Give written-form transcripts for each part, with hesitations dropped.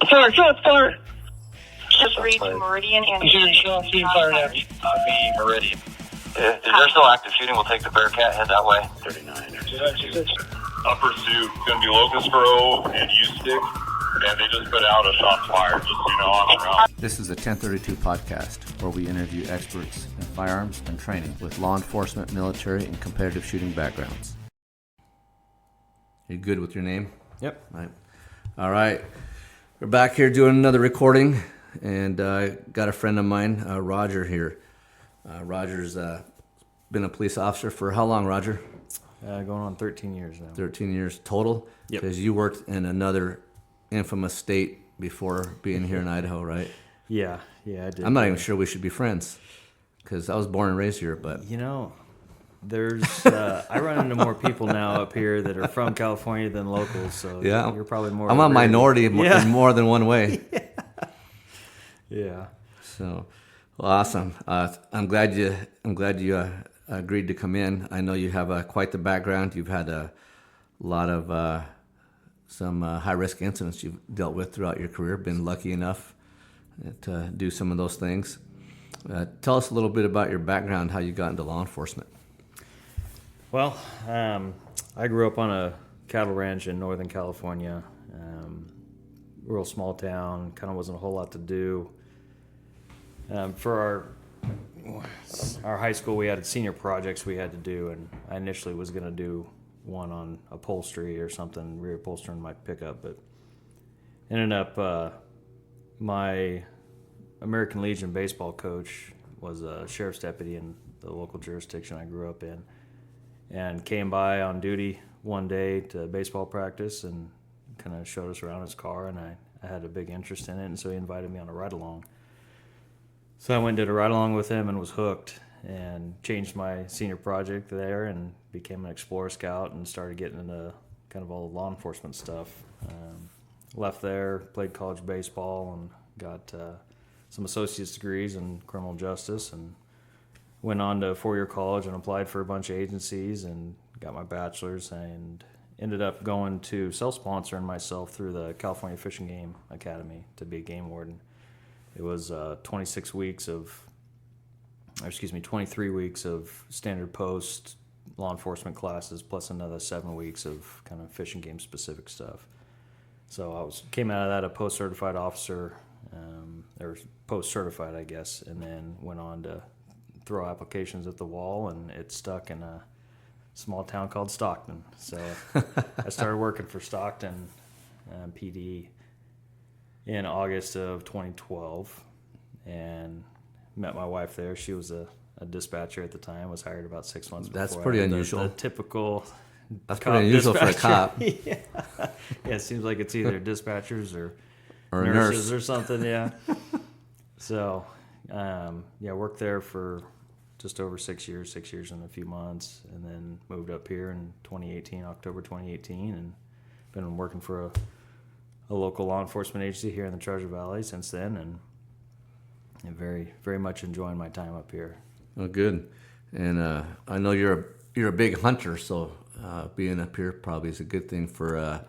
Fire. Just read Meridian and Fire. Be Meridian. If there's still active shooting, we'll take the Bearcat, head that way. 39. Upper Sioux, it's going to be Locust Grove and U-Stick, and they just put out a shot flyer, just so you know, on the route. This is the 1032 podcast, where we interview experts in firearms and training with law enforcement, military, and competitive shooting backgrounds. You good with your name? Yep. All right. We're back here doing another recording, and got a friend of mine, Rodger, here. Rodger's been a police officer for how long, Rodger? Going on 13 years now. 13 years total? Yep. Because you worked in another infamous state before being here in Idaho, right? Yeah, I did. I'm not even sure we should be friends, because I was born and raised here, but... You know, there's... I run into more people now up here that are from California than locals, so yeah. You're probably more... I'm a minority in more than one way. Yeah. So, well, awesome. I'm glad you agreed to come in. I know you have quite the background. You've had a lot of some high-risk incidents you've dealt with throughout your career. Been lucky enough to do some of those things. Tell us a little bit about your background, how you got into law enforcement. Well, I grew up on a cattle ranch in Northern California. Real small town, kind of wasn't a whole lot to do. For our high school, we had senior projects we had to do, and I initially was going to do one on upholstery or something, rear upholstering my pickup, but ended up my American Legion baseball coach was a sheriff's deputy in the local jurisdiction I grew up in, and came by on duty one day to baseball practice and kind of showed us around his car, and I had a big interest in it, and so he invited me on a ride-along. So I went and did a ride-along with him and was hooked, and changed my senior project there and became an Explorer Scout and started getting into kind of all the law enforcement stuff. Left there, played college baseball, and got some associate's degrees in criminal justice, and went on to four-year college and applied for a bunch of agencies and got my bachelor's, and ended up going to self-sponsoring myself through the California Fish and Game Academy to be a game warden. It was 23 weeks of standard post law enforcement classes, plus another 7 weeks of kind of fish and game specific stuff. So came out of that a post-certified officer, or post-certified, I guess, and then went on to throw applications at the wall, and it stuck in a small town called Stockton. So I started working for Stockton PD in August of 2012, and met my wife there. She was a dispatcher at the time, was hired about 6 months before. That's pretty unusual. The typical That's pretty unusual dispatcher. for a cop. Yeah, it seems like it's either dispatchers or Or a nurses nurse. or something, yeah. So, worked there for just over 6 years and a few months, and then moved up here in October 2018, and been working for a local law enforcement agency here in the Treasure Valley since then, and very, very much enjoying my time up here. Oh, good. And I know you're a big hunter, so being up here probably is a good thing for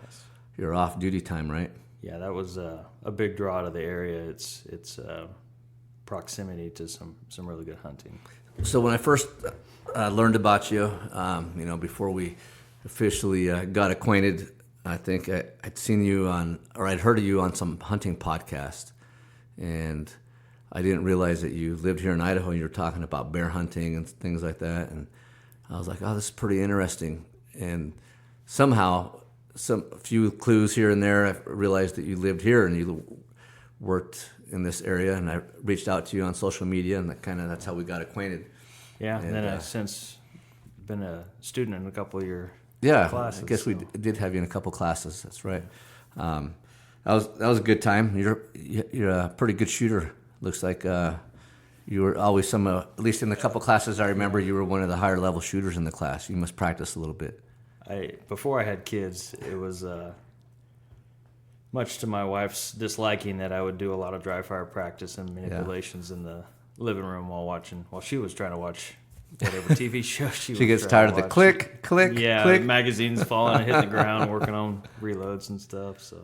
your off-duty time, right? Yeah, that was a big draw to the area. It's proximity to some really good hunting. So when I first learned about you, before we officially got acquainted, I think I'd seen you I'd heard of you on some hunting podcast, and I didn't realize that you lived here in Idaho and you were talking about bear hunting and things like that, and I was like, oh, this is pretty interesting. And somehow, a few clues here and there, I realized that you lived here and you worked in this area, and I reached out to you on social media, and that's how we got acquainted. Yeah, and then I've since been a student in a couple of your classes. I guess we did have you in a couple classes. That's right. That was a good time. You're a pretty good shooter. Looks like you were always at least in the couple classes I remember, you were one of the higher level shooters in the class. You must practice a little bit. Before I had kids, it was much to my wife's disliking that I would do a lot of dry fire practice and manipulations in the living room while she was trying to watch whatever TV show she gets tired of the click, click. click. Magazines falling and hitting the ground, working on reloads and stuff. So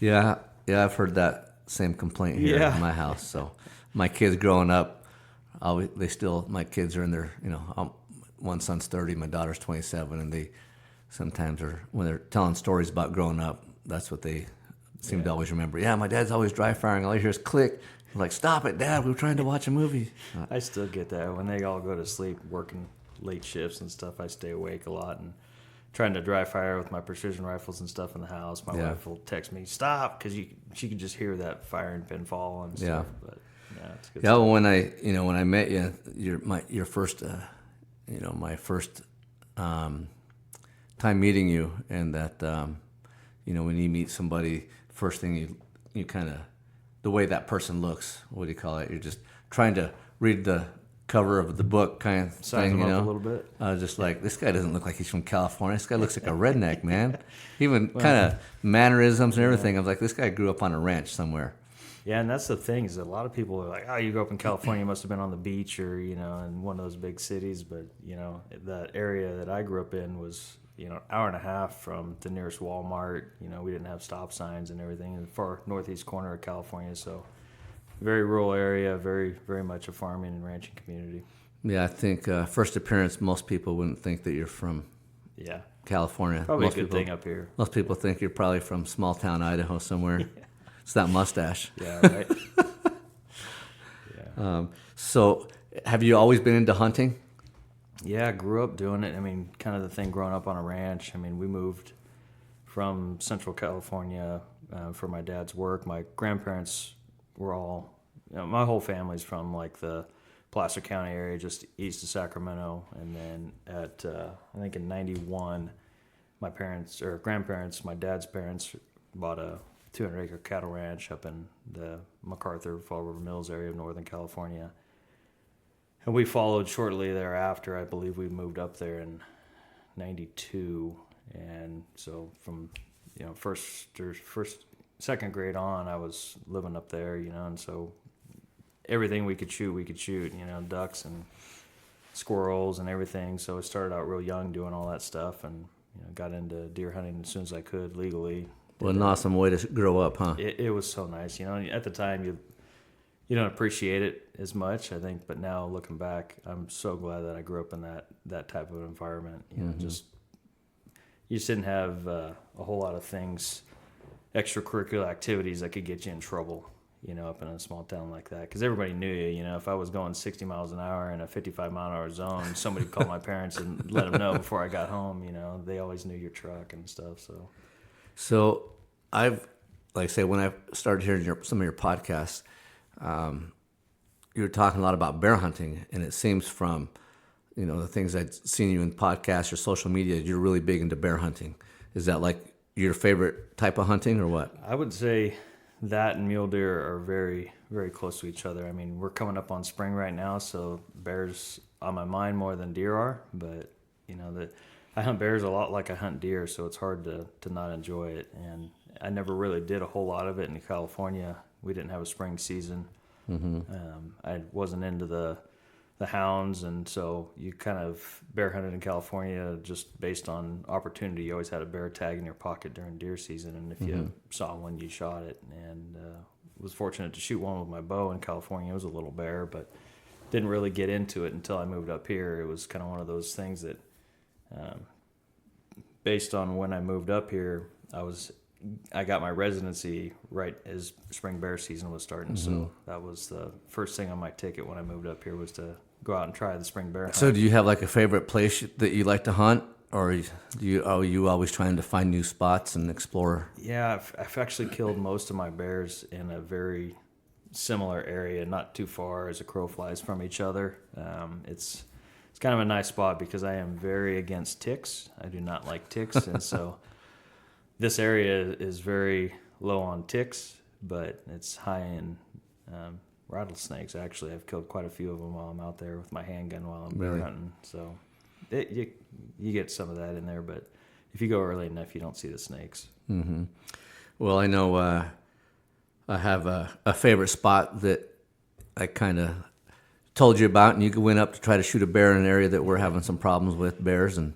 yeah, Yeah, I've heard that same complaint here Yeah. in my house. So my kids growing up, my kids are in their, one son's 30, my daughter's 27, and they sometimes when they're telling stories about growing up, that's what they seem to always remember. Yeah, my dad's always dry firing. All you hear is click. I'm like, stop it, Dad. We were trying to watch a movie. I still get that. When they all go to sleep working late shifts and stuff, I stay awake a lot and trying to dry fire with my precision rifles and stuff in the house. My wife will text me, stop, because she can just hear that firing pin fall and stuff. Yeah. But yeah, it's good. Yeah, well, when I met you, your first, my first time meeting you, and that, when you meet somebody, first thing you kind of, the way that person looks, what do you call it? You're just trying to read the cover of the book kind of Size thing, them up a little bit. I was just like, this guy doesn't look like he's from California. This guy looks like a redneck, man. Even kind of mannerisms and everything. I was like, this guy grew up on a ranch somewhere. Yeah, and that's the thing is that a lot of people are like, oh, you grew up in California, you must have been on the beach or, in one of those big cities. But, that area that I grew up in was, an hour and a half from the nearest Walmart. We didn't have stop signs and everything in the far northeast corner of California. So very rural area, very, very much a farming and ranching community. Yeah, I think first appearance, most people wouldn't think that you're from California. Probably most a good people, thing up here. Most people think you're probably from small town Idaho somewhere. It's that mustache. Yeah, right. So have you always been into hunting? Yeah, I grew up doing it. I mean, kind of the thing growing up on a ranch. I mean, we moved from Central California for my dad's work. My grandparents were all, my whole family's from like the Placer County area, just east of Sacramento. And then at, I think in 91, my grandparents, my dad's parents bought a 200-acre cattle ranch up in the MacArthur, Fall River Mills area of Northern California. And we followed shortly thereafter. I believe we moved up there in 92. And so from, second grade on, I was living up there, and so everything we could shoot, ducks and squirrels and everything. So I started out real young doing all that stuff and, got into deer hunting as soon as I could legally. What an awesome way to grow up, huh? It was so nice. At the time, you don't appreciate it as much, I think, but now looking back, I'm so glad that I grew up in that type of environment. You just didn't have a whole lot of things, extracurricular activities that could get you in trouble, up in a small town like that. Because everybody knew you, if I was going 60 miles an hour in a 55-mile-an-hour zone, somebody called my parents and let them know before I got home, They always knew your truck and stuff, So like I say, when I started hearing some of your podcasts, you were talking a lot about bear hunting, and it seems from, the things I'd seen you in podcasts or social media, you're really big into bear hunting. Is that like your favorite type of hunting or what? I would say that and mule deer are very, very close to each other. I mean, we're coming up on spring right now, so bears on my mind more than deer are, but, I hunt bears a lot like I hunt deer, so it's hard to not enjoy it. And I never really did a whole lot of it in California. We didn't have a spring season. I wasn't into the hounds, and so you kind of bear hunted in California just based on opportunity. You always had a bear tag in your pocket during deer season, and if you saw one, you shot it. And was fortunate to shoot one with my bow in California. It was a little bear, but didn't really get into it until I moved up here. It was kind of one of those things that, based on when I moved up here, I got my residency right as spring bear season was starting. So that was the first thing on my ticket when I moved up here, was to go out and try the spring bear hunt. So do you have like a favorite place that you like to hunt, or are you always trying to find new spots and explore? Yeah, I've actually killed most of my bears in a very similar area, not too far as a crow flies from each other. It's kind of a nice spot because I am very against ticks. I do not like ticks, and so this area is very low on ticks, but it's high in rattlesnakes. Actually, I've killed quite a few of them while I'm out there with my handgun while I'm bear hunting. So you get some of that in there, but if you go early enough, you don't see the snakes. Mm-hmm. Well, I know I have a favorite spot that I kind of told you about, and you went up to try to shoot a bear in an area that we're having some problems with bears, and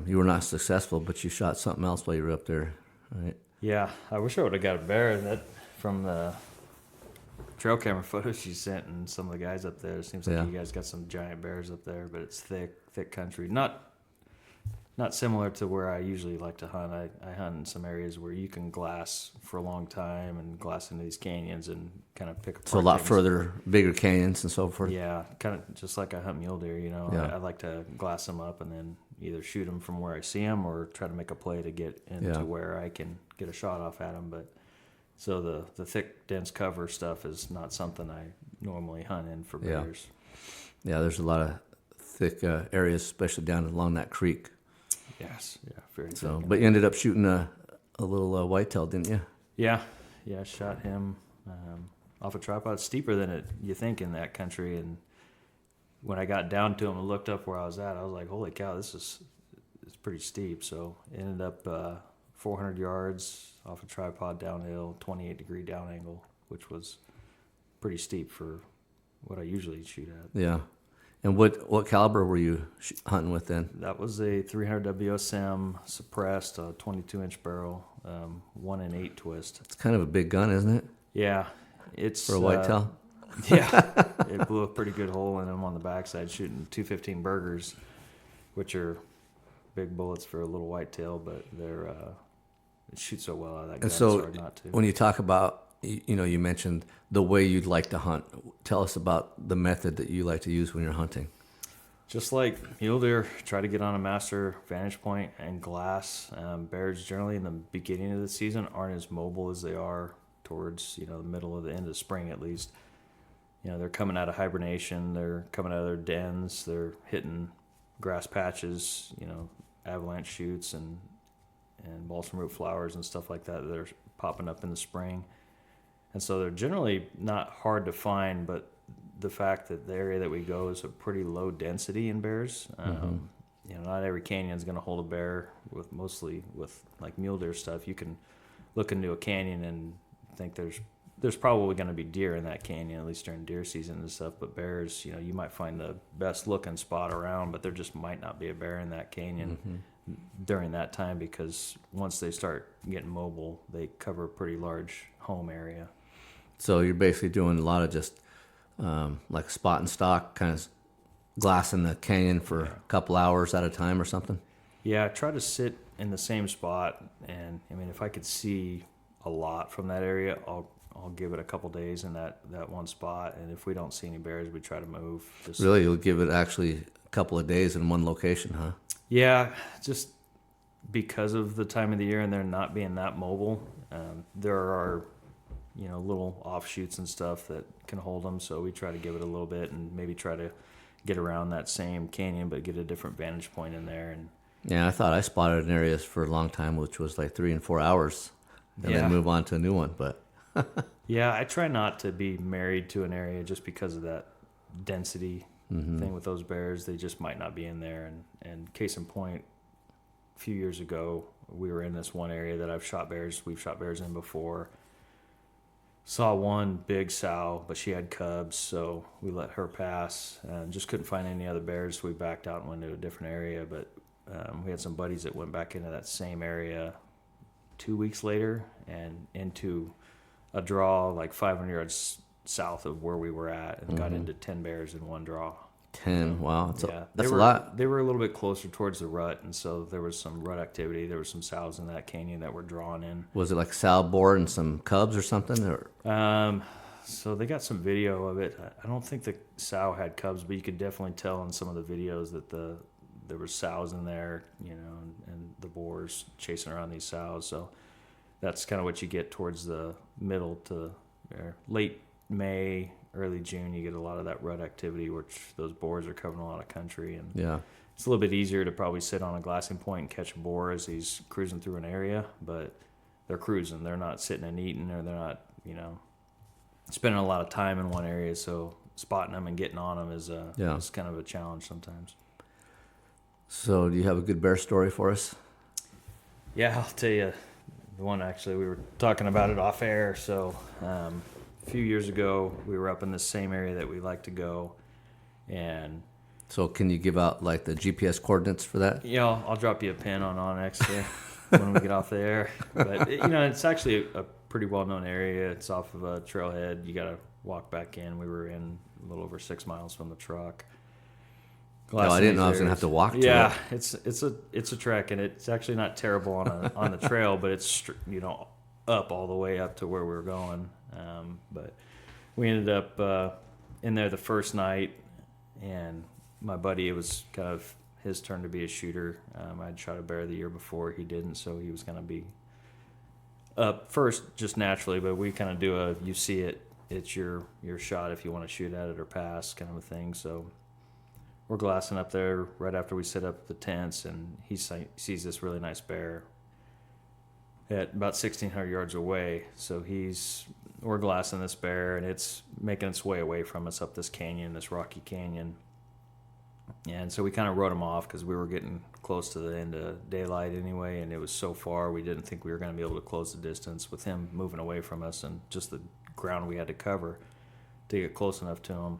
you were not successful, but you shot something else while you were up there, right? Yeah, I wish I would have got a bear that from the trail camera photos you sent and some of the guys up there. It seems like you guys got some giant bears up there, but it's thick country. Not similar to where I usually like to hunt. I hunt in some areas where you can glass for a long time and glass into these canyons and kind of pick apart. So a lot things. further, bigger canyons and so forth. Yeah, kind of just like I hunt mule deer, you know. Yeah. I like to glass them up and then either shoot them from where I see them or try to make a play to get into where I can get a shot off at them. But so the thick, dense cover stuff is not something I normally hunt in for bears. Yeah, there's a lot of thick areas, especially down along that creek. Yes, yeah, very So, thick. but you ended up shooting a little whitetail, didn't you? Yeah, I shot him off a tripod. It's steeper than you think in that country. And when I got down to him and looked up where I was at, I was like, holy cow, it's pretty steep. So it ended up 400 yards off a tripod downhill, 28-degree down angle, which was pretty steep for what I usually shoot at. Yeah. And what caliber were you hunting with then? That was a 300 WSM suppressed, 22-inch barrel, 1 in 8 twist. It's kind of a big gun, isn't it? Yeah, it's For a whitetail? Yeah, it blew a pretty good hole in him on the backside, shooting 215 burgers, which are big bullets for a little whitetail, but it shoots so well out of that gun, And so it's hard not to. when you talk about, you mentioned the way you'd like to hunt. Tell us about the method that you like to use when you're hunting. Just like mule deer, try to get on a master vantage point and glass. Bears generally in the beginning of the season aren't as mobile as they are towards the middle of the end of spring at least. They're coming out of hibernation, they're coming out of their dens, they're hitting grass patches, avalanche shoots and balsam root flowers and stuff like that are popping up in the spring. And so they're generally not hard to find, but the fact that the area that we go is a pretty low density in bears. Not every canyon is going to hold a bear. Mostly with like mule deer stuff, you can look into a canyon and think there's probably going to be deer in that canyon, at least during deer season and stuff. But bears, you might find the best looking spot around, but there just might not be a bear in that canyon during that time, because once they start getting mobile, they cover a pretty large home area. So you're basically doing a lot of just like spot and stock, kind of glassing the canyon for a couple hours at a time or something? Yeah, I try to sit in the same spot, and if I could see a lot from that area, I'll give it a couple days in that one spot, and if we don't see any bears, we try to move. Really, you'll give it actually a couple of days in one location, huh? Yeah, just because of the time of the year and they're not being that mobile. There are little offshoots and stuff that can hold them, so we try to give it a little bit and maybe try to get around that same canyon but get a different vantage point in there. And yeah, I thought I spotted an area for a long time which was like 3 and 4 hours and then move on to a new one, but yeah, I try not to be married to an area just because of that density thing with those bears. They just might not be in there. And case in point, a few years ago we were in this one area that we've shot bears in before. Saw one big sow, but she had cubs, so we let her pass and just couldn't find any other bears, so we backed out and went to a different area. But we had some buddies that went back into that same area 2 weeks later and into a draw like 500 yards south of where we were at, and got into 10 bears in one draw. 10, wow, that's a a lot. They were a little bit closer towards the rut, and so there was some rut activity. There were some sows in that canyon that were drawn in. Was it like sow boar and some cubs or something? Or So they got some video of it. I don't think the sow had cubs, but you could definitely tell in some of the videos that there were sows in there, and the boars chasing around these sows. So that's kind of what you get towards the middle to late May, early June. You get a lot of that rut activity, which those boars are covering a lot of country, and it's a little bit easier to probably sit on a glassing point and catch a boar as he's cruising through an area, but they're cruising. They're not sitting and eating, or they're not, spending a lot of time in one area. So spotting them and getting on them is kind of a challenge sometimes. So do you have a good bear story for us? Yeah, I'll tell you the one. Actually, we were talking about it off air. So a few years ago, we were up in the same area that we like to go, and so can you give out like the GPS coordinates for that? yeah, I'll drop you a pin on Onyx there. when we get off the air. But it's actually a pretty well-known area. It's off of a trailhead. You got to walk back in. We were in a little over 6 miles from the truck. I didn't know I was gonna have to walk to it. It's a trek, and it's actually not terrible on the trail, but it's up all the way up to where we were going. But we ended up in there the first night, and my buddy, it was kind of his turn to be a shooter. I'd shot a bear the year before, he didn't, so he was gonna be up first just naturally. But we kind of do you see it, it's your shot if you want to shoot at it or pass kind of a thing. So we're glassing up there right after we set up the tents, and he sees this really nice bear at about 1,600 yards away. So we're glassing this bear, and it's making its way away from us up this canyon, this rocky canyon. And so we kind of wrote him off because we were getting close to the end of daylight anyway, and it was so far we didn't think we were going to be able to close the distance with him moving away from us and just the ground we had to cover to get close enough to him.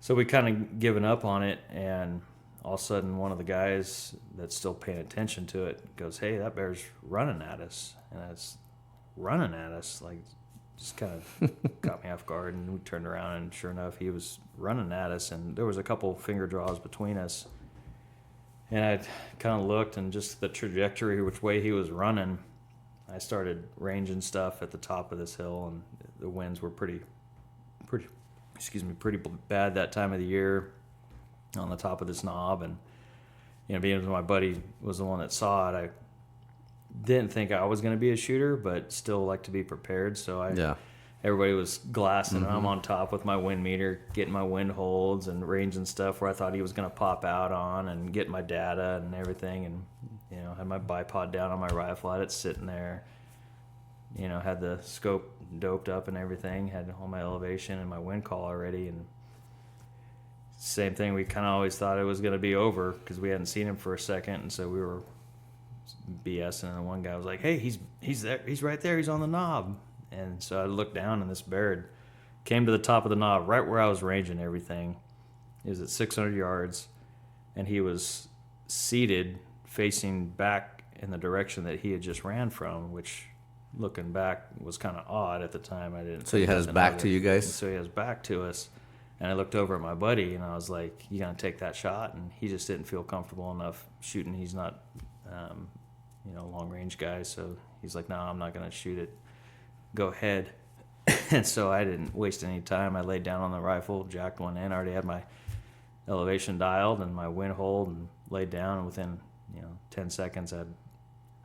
So we kind of given up on it, and all of a sudden one of the guys that's still paying attention to it goes, "Hey, that bear's running at us." And it's running at us, like, just kind of caught me off guard, and we turned around, and sure enough, he was running at us, and there was a couple finger draws between us. And I kind of looked, and just the trajectory, which way he was running, I started ranging stuff at the top of this hill, and the winds were pretty bad that time of the year on the top of this knob. And being my buddy was the one that saw it, I didn't think I was going to be a shooter, but still like to be prepared. So everybody was glassing, and I'm on top with my wind meter, getting my wind holds and ranging stuff where I thought he was going to pop out on, and getting my data and everything, and had my bipod down on my rifle, had it sitting there, had the scope doped up and everything, had all my elevation and my wind call already. And same thing, we kind of always thought it was going to be over because we hadn't seen him for a second, and so we were BSing, and one guy was like, "Hey, he's there, he's right there, he's on the knob." And so I looked down, and this bear came to the top of the knob right where I was ranging everything. He was at 600 yards, and he was seated facing back in the direction that he had just ran from, which, looking back, was kind of odd at the time. I didn't. So he had his back to you guys? So he has back to us. And I looked over at my buddy, and I was like, "You gonna take that shot?" And he just didn't feel comfortable enough shooting. He's not, long range guy. So he's like, "No, I'm not gonna shoot it. Go ahead." And so I didn't waste any time. I laid down on the rifle, jacked one in. I already had my elevation dialed and my wind hold, and laid down. And within 10 seconds, I had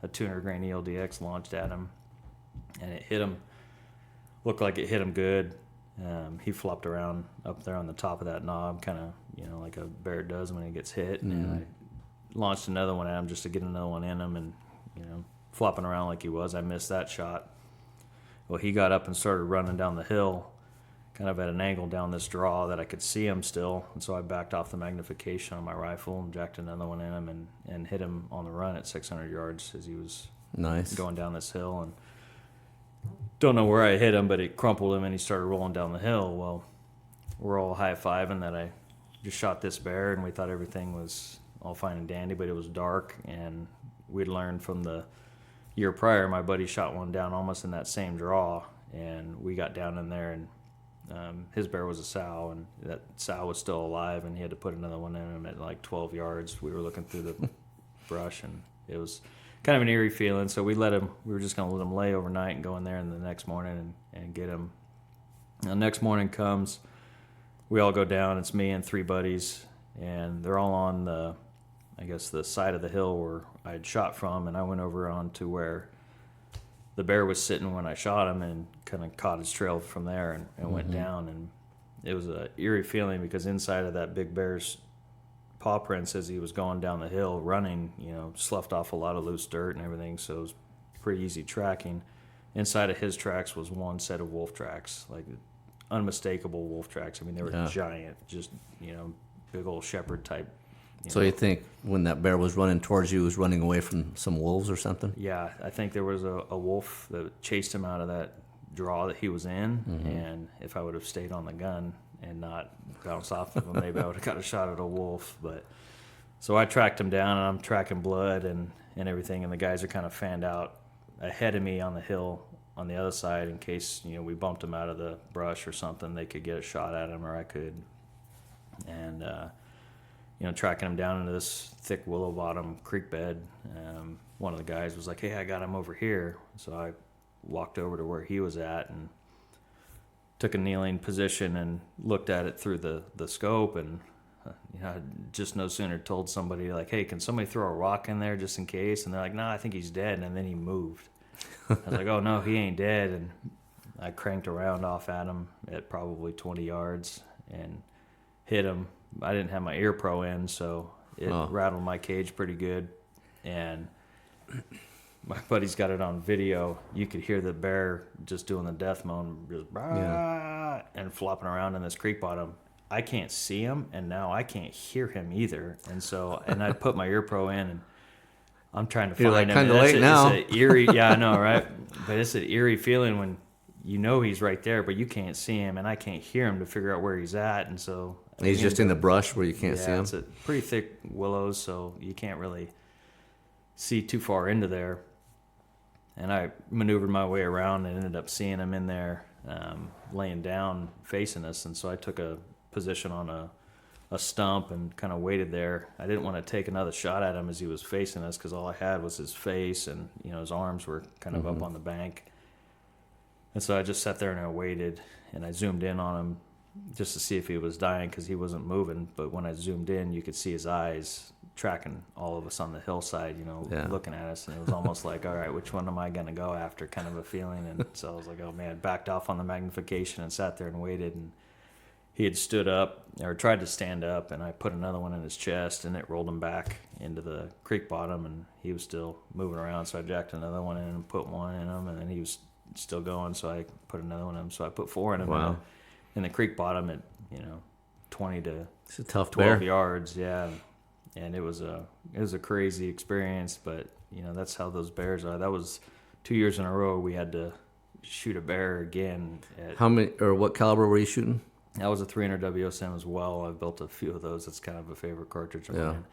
a 200 grain ELDX launched at him, and it hit him. Looked like it hit him good. He flopped around up there on the top of that knob, kind of like a bear does when he gets hit. Mm-hmm. And I launched another one at him just to get another one in him, and flopping around like he was, I missed that shot. Well, he got up and started running down the hill, kind of at an angle down this draw that I could see him still. And so I backed off the magnification on my rifle and jacked another one in him, and hit him on the run at 600 yards as he was going down this hill. And don't know where I hit him, but it crumpled him, and he started rolling down the hill. Well, we're all high-fiving that I just shot this bear, and we thought everything was all fine and dandy, but it was dark, and we'd learned from the year prior, my buddy shot one down almost in that same draw, and we got down in there, and his bear was a sow, and that sow was still alive, and he had to put another one in him at like 12 yards. We were looking through the brush, and it was kind of an eerie feeling. So we were just going to let him lay overnight and go in there in the next morning and get him. And the next morning comes, we all go down. It's me and 3 buddies, and they're all on the side of the hill where I had shot from, and I went over onto where the bear was sitting when I shot him, and kind of caught his trail from there and went down. And it was an eerie feeling because inside of that big bear's paw prints as he was going down the hill running, sloughed off a lot of loose dirt and everything, so it was pretty easy tracking. Inside of his tracks was one set of wolf tracks, like unmistakable wolf tracks. I mean, they were giant, just big old shepherd type. So you think when that bear was running towards you, he was running away from some wolves or something? Yeah, I think there was a wolf that chased him out of that draw that he was in, and if I would have stayed on the gun and not bounced off of him, maybe I would have got a shot at a wolf. But So I tracked him down, and I'm tracking blood and everything, and the guys are kind of fanned out ahead of me on the hill on the other side in case, we bumped him out of the brush or something. They could get a shot at him, or I could. And, tracking him down into this thick willow bottom creek bed. One of the guys was like, hey, I got him over here. So I walked over to where he was at and took a kneeling position and looked at it through the scope, and I just no sooner told somebody, like, hey, can somebody throw a rock in there just in case? And they're like, nah, I think he's dead. And then he moved. I was like, oh, no, he ain't dead. And I cranked a round off at him at probably 20 yards and hit him. I didn't have my ear pro in, so it rattled my cage pretty good. And my buddy's got it on video. You could hear the bear just doing the death moan, just and flopping around in this creek bottom. I can't see him, and now I can't hear him either. And so, I put my ear pro in, and I'm trying to find him. You're like, kind of late now. It's an eerie, yeah, I know, right? But it's an eerie feeling when he's right there, but you can't see him, and I can't hear him to figure out where he's at. And so he's just in the brush where you can't see him. It's a pretty thick willows, so you can't really see too far into there. And I maneuvered my way around and ended up seeing him in there, laying down facing us. And so I took a position on a stump and kind of waited there. I didn't want to take another shot at him as he was facing us, because all I had was his face, and his arms were kind of up on the bank. And so I just sat there and I waited, and I zoomed in on him just to see if he was dying, because he wasn't moving. But when I zoomed in, you could see his eyes tracking all of us on the hillside, looking at us. And it was almost like, all right, which one am I going to go after, kind of a feeling. And so I was like, oh, man, backed off on the magnification and sat there and waited. And he had stood up, or tried to stand up, and I put another one in his chest, and it rolled him back into the creek bottom, and he was still moving around. So I jacked another one in and put one in him, and then he was still going, so I put another one in him. So I put four in him. Wow. In the creek bottom at 20 to It's a tough 12 bear. yards, yeah. And it was a crazy experience, but that's how those bears are. That was 2 years in a row we had to shoot a bear again. How many, or what caliber were you shooting? That was a 300 WSM as well. I've built a few of those. It's kind of a favorite cartridge of mine.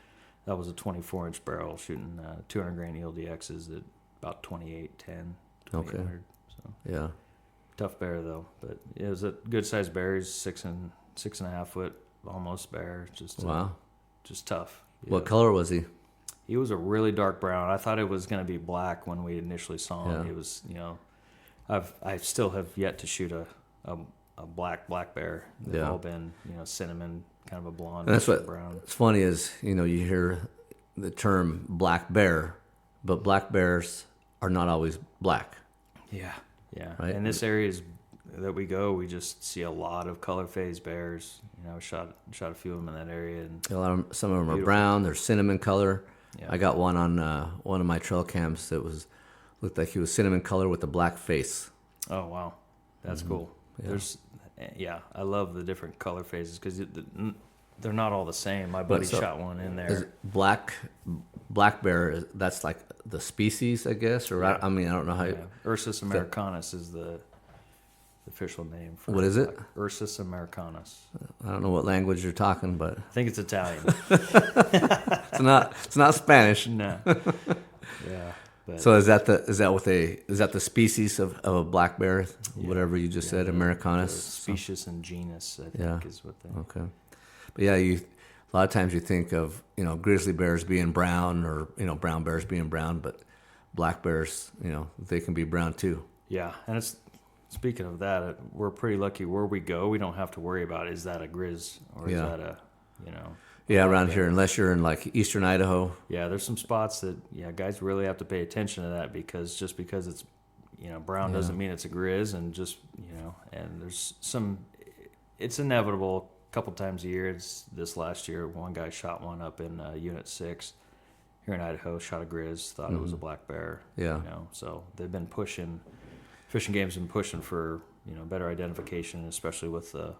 That was a 24-inch barrel shooting 200 grain ELDXs at about 2810. Okay. So Yeah. tough bear though, but it was a good sized bear. He's 6.5 foot almost bear. Just just tough. What color was he? He was a really dark brown. I thought it was going to be black when we initially saw him. Yeah. It was, I still have yet to shoot a black bear. They've all been, cinnamon, kind of a blonde. And that's what brown. It's funny is, you hear the term black bear, but black bears are not always black. Yeah. Right? In this area that we go, we just see a lot of color phase bears. Shot a few of them in that area, and Some of them are Beautiful. brown. They're cinnamon color. Yeah. I got one on one of my trail cams that looked like he was cinnamon color with a black face. oh wow, that's cool. Yeah. I love the different color phases because they're not all the same. My buddy shot one in there. Is black bear, that's like the species, I guess, or I don't know how. Ursus americanus is the official name for What is it? Ursus americanus. I don't know what language you're talking, but I think it's Italian. it's not Spanish. No. Yeah. But So is that the species of a black bear? Whatever you just said, Americanus. the species and genus, I think, Yeah. is what they. Okay, but yeah, a lot of times you think of grizzly bears being brown, or brown bears being brown, but black bears, they can be brown too. Yeah, and speaking of that, we're pretty lucky where we go. We don't have to worry about is that a grizz or is that a Yeah, around here, unless you're in like eastern Idaho. Yeah, there's some spots that guys really have to pay attention to that, because just because it's brown doesn't mean it's a grizz, and just and there's some, it's inevitable. A couple times a year. This last year, one guy shot one up in Unit 6 here in Idaho. Shot a grizz, thought it was a black bear. Yeah. So they've been pushing. Fishing games have been pushing for better identification, especially with the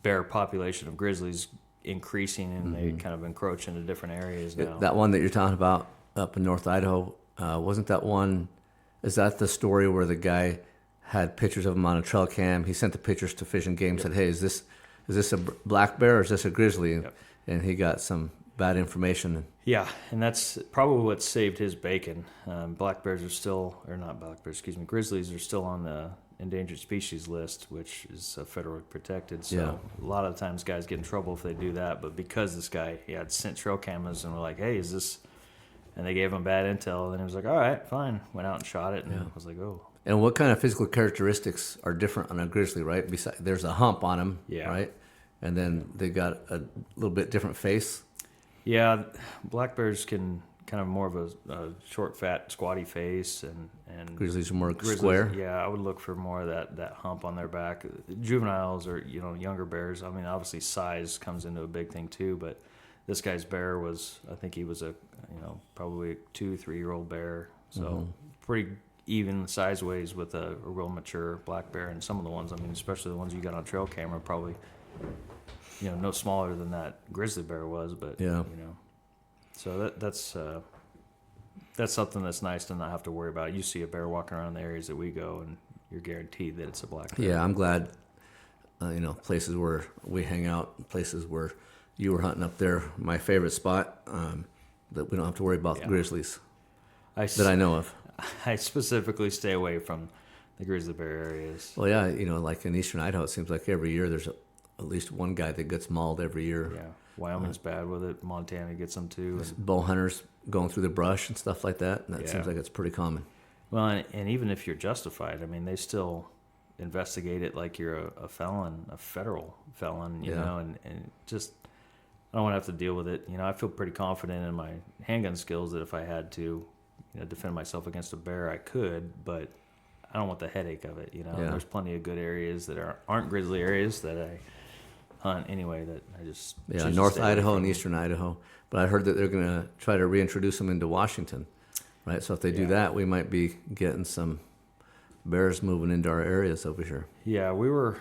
bear population of grizzlies increasing, and they kind of encroach into different areas now. That one that you're talking about up in North Idaho, wasn't that one? Is that the story where the guy had pictures of him on a trail cam? He sent the pictures to Fishing Game, said, "Hey, is this a black bear or is this a grizzly?" Yep. And he got some bad information. Yeah, and that's probably what saved his bacon. Black bears are still, or not black bears, excuse me, grizzlies are still on the endangered species list, which is federally protected. So a lot of times guys get in trouble if they do that. But because this guy, he had sent trail cameras and were like, hey, is this, and they gave him bad intel, and he was like, all right, fine. Went out and shot it, and I was like, oh. And what kind of physical characteristics are different on a grizzly, right? Besides, there's a hump on him, right? And then they got a little bit different face. Yeah, black bears can kind of more of a short, fat, squatty face, and grizzlies are more square. Yeah, I would look for more of that hump on their back. Juveniles or younger bears. I mean, obviously size comes into a big thing too, but this guy's bear was, I think he was a probably a 2-3 year old bear, so pretty even size ways with a real mature black bear. And some of the ones, I mean, especially the ones you got on trail camera, probably no smaller than that grizzly bear was, but so that's something that's nice to not have to worry about. You see a bear walking around the areas that we go, and you're guaranteed that it's a black bear. Yeah, I'm glad. Places where we hang out, places where you were hunting up there. My favorite spot that we don't have to worry about the grizzlies that I know of. I specifically stay away from the grizzly bear areas. Well, yeah, like in eastern Idaho, it seems like every year there's at least one guy that gets mauled every year. Yeah, Wyoming's bad with it. Montana gets them too. Bow hunters going through the brush and stuff like that. And that seems like it's pretty common. Well, and even if you're justified, I mean, they still investigate it like you're a felon, a federal felon, you know, and just, I don't want to have to deal with it. I feel pretty confident in my handgun skills that if I had to, defend myself against a bear, I could, but I don't want the headache of it, There's plenty of good areas that aren't grizzly areas that I hunt anyway that I just North Idaho and eastern Idaho. But I heard that they're going to try to reintroduce them into Washington, right? So if they do that, we might be getting some bears moving into our areas over here. Yeah, we were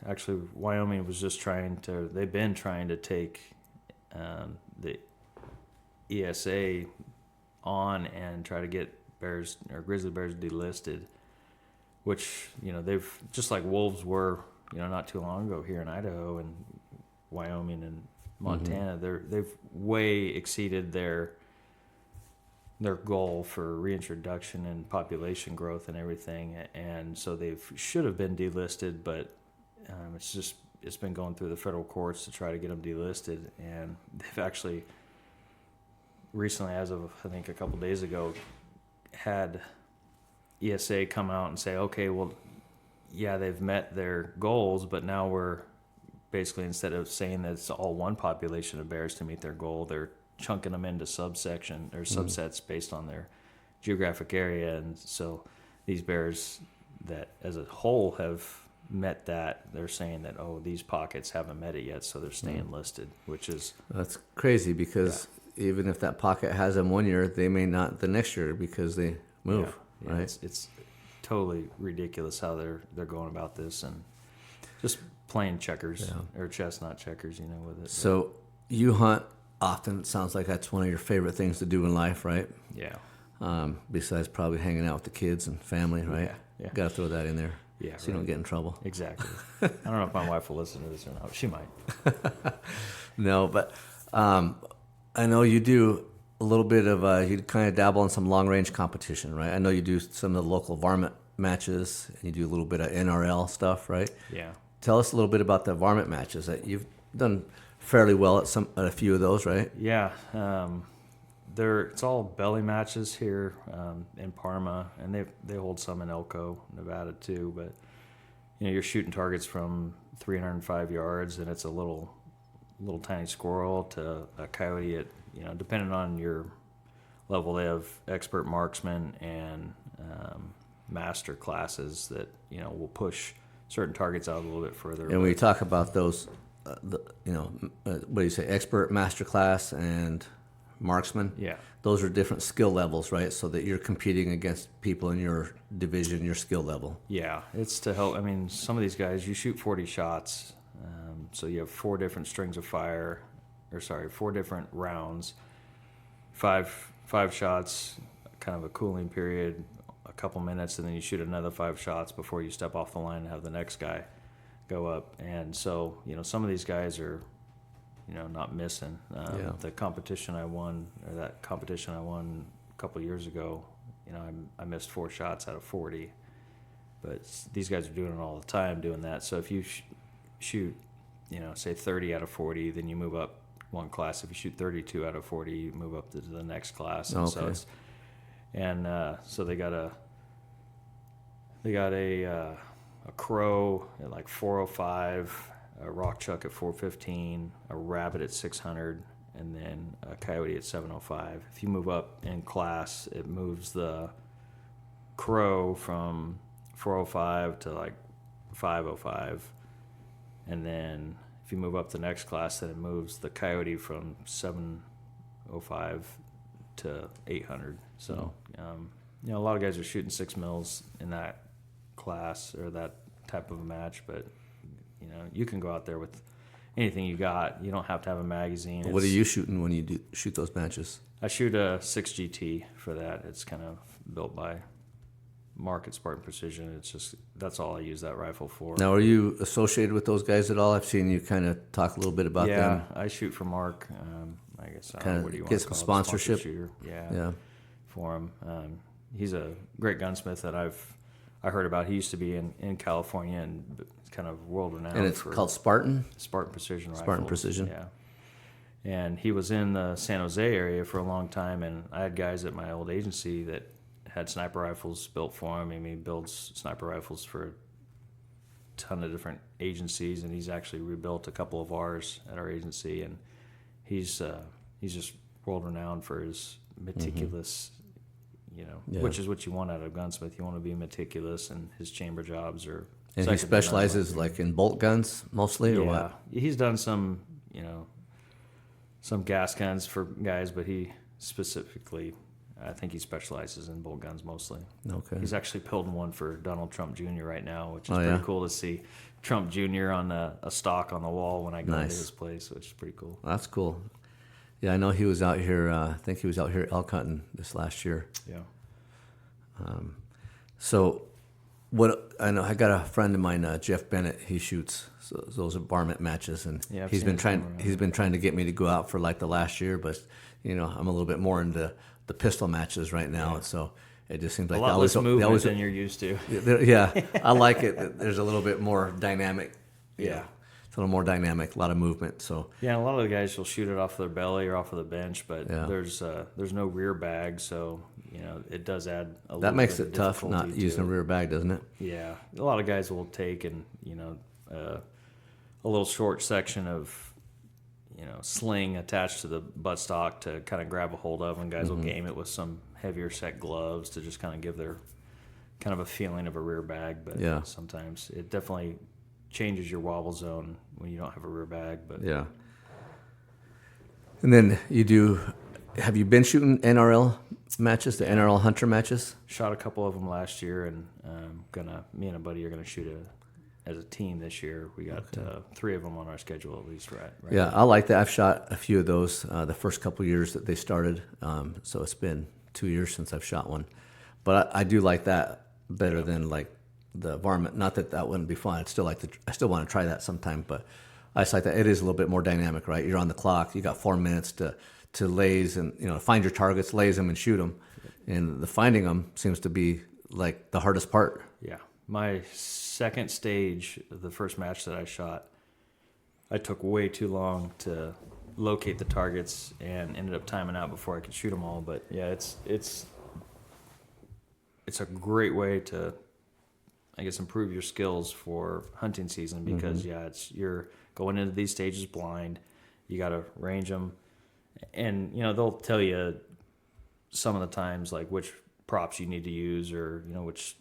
actually, Wyoming was just they've been trying to take the ESA on and try to get bears or grizzly bears delisted, which, they've, just like wolves were, not too long ago here in Idaho and Wyoming and Montana, they've way exceeded their goal for reintroduction and population growth and everything, and so they should have been delisted, but it's been going through the federal courts to try to get them delisted, and they've actually recently, as of I think a couple days ago, had ESA come out and say, okay, well, yeah, they've met their goals, but now we're basically, instead of saying that it's all one population of bears to meet their goal, they're chunking them into subsets based on their geographic area. And so these bears that as a whole have met that, they're saying that, these pockets haven't met it yet, so they're staying listed, which is... That's crazy because even if that pocket has them one year, they may not the next year because they move, right? It's totally ridiculous how they're going about this, and just playing checkers or chess, not checkers, with it. So you hunt often. It sounds like that's one of your favorite things to do in life, right? Yeah. Besides probably hanging out with the kids and family, right? Yeah. Got to throw that in there. Yeah. So you don't get in trouble. Exactly. I don't know if my wife will listen to this or not. She might. No, but I know you do a little bit of, you kind of dabble in some long-range competition, right? I know you do some of the local varmint matches, and you do a little bit of NRL stuff, right? Yeah. Tell us a little bit about the varmint matches. That you've done fairly well at a few of those, right? Yeah. It's all belly matches here in Parma, and they hold some in Elko, Nevada too. But you're shooting targets from 305 yards, and it's a little tiny squirrel to a coyote at, depending on your level. They have expert marksmen and master classes that, will push certain targets out a little bit further. And when you talk about those, what do you say, expert, master class, and marksman? Yeah. Those are different skill levels, right? So that you're competing against people in your division, your skill level. Yeah, it's to help. I mean, some of these guys, you shoot 40 shots. So you have 4 different strings of fire, 4 different rounds, five shots, kind of a cooling period, a couple minutes, and then you shoot another 5 shots before you step off the line and have the next guy go up. And so, some of these guys are not missing. The competition I won, or that competition I won a couple of years ago, I missed 4 shots out of 40. But these guys are doing it all the time, doing that. So if you shoot, say 30 out of 40, then you move up one class. If you shoot 32 out of 40, you move up to the next class. And okay. So they got a crow at like 405, a rock chuck at 415, a rabbit at 600, and then a coyote at 705. If you move up in class, it moves the crow from 405 to like 505, and then if you move up the next class, then it moves the coyote from 705 to 800. So a lot of guys are shooting 6 mils in that class or that type of a match, but you can go out there with anything you got. You don't have to have a magazine. What are you shooting when you shoot those matches? I shoot a 6 GT for that. It's kind of built by Mark at Spartan Precision. It's just, that's all I use that rifle for. Now, are you associated with those guys at all? I've seen you kind of talk a little bit about them. Yeah, I shoot for Mark. I guess Kind what do you of want get to some call it? sponsorship. Shooter. Yeah. For him. He's a great gunsmith that I heard about. He used to be in California and it's kind of world renowned. And it's called Spartan? Spartan Precision Spartan Rifles. Precision. Yeah. And he was in the San Jose area for a long time, and I had guys at my old agency that had sniper rifles built for him. I mean, he builds sniper rifles for a ton of different agencies, and he's actually rebuilt a couple of ours at our agency, and he's just world renowned for his meticulous, which is what you want out of a gunsmith. You want to be meticulous, and his chamber jobs are. And he specializes like in bolt guns mostly, or what? He's done some gas guns for guys, but he specifically, I think he specializes in bolt guns mostly. Okay. He's actually building one for Donald Trump Jr. right now, which is pretty cool to see Trump Jr. on a stock on the wall when I go to his place, which is pretty cool. That's cool. Yeah, I know he was out here. I think he was out here elk hunting this last year. Yeah. So, what I know, I got a friend of mine, Jeff Bennett. He shoots those varmint matches, and he's been trying to get me to go out for like the last year, but I'm a little bit more into the pistol matches right now, so it just seems like a lot less movement than you're used to. Yeah, I like it. There's a little bit more dynamic. Yeah. It's a little more dynamic, a lot of movement. So yeah, a lot of the guys will shoot it off their belly or off of the bench, but there's no rear bag, so it does add a little. That makes it tough not using a rear bag, doesn't it? Yeah, a lot of guys will take and a little short section of sling attached to the buttstock to kind of grab a hold of, and guys will game it with some heavier set gloves to just kind of give their kind of a feeling of a rear bag. But sometimes it definitely changes your wobble zone when you don't have a rear bag. But yeah. And then have you been shooting NRL matches, the NRL Hunter matches? Shot a couple of them last year, and me and a buddy are gonna shoot as a team this year. We got 3 of them on our schedule at least, right? Yeah, I like that. I've shot a few of those the first couple years that they started. So it's been 2 years since I've shot one, but I do like that better than like the varmint. Not that wouldn't be fun. I still want to try that sometime, but I just like that. It is a little bit more dynamic, right? You're on the clock. You got 4 minutes to laze and find your targets, laze them, and shoot them. And the finding them seems to be like the hardest part. Yeah, my second stage, the first match that I shot, I took way too long to locate the targets and ended up timing out before I could shoot them all. But yeah, it's a great way to, I guess, improve your skills for hunting season because you're going into these stages blind. You got to range them, and they'll tell you some of the times like which props you need to use or which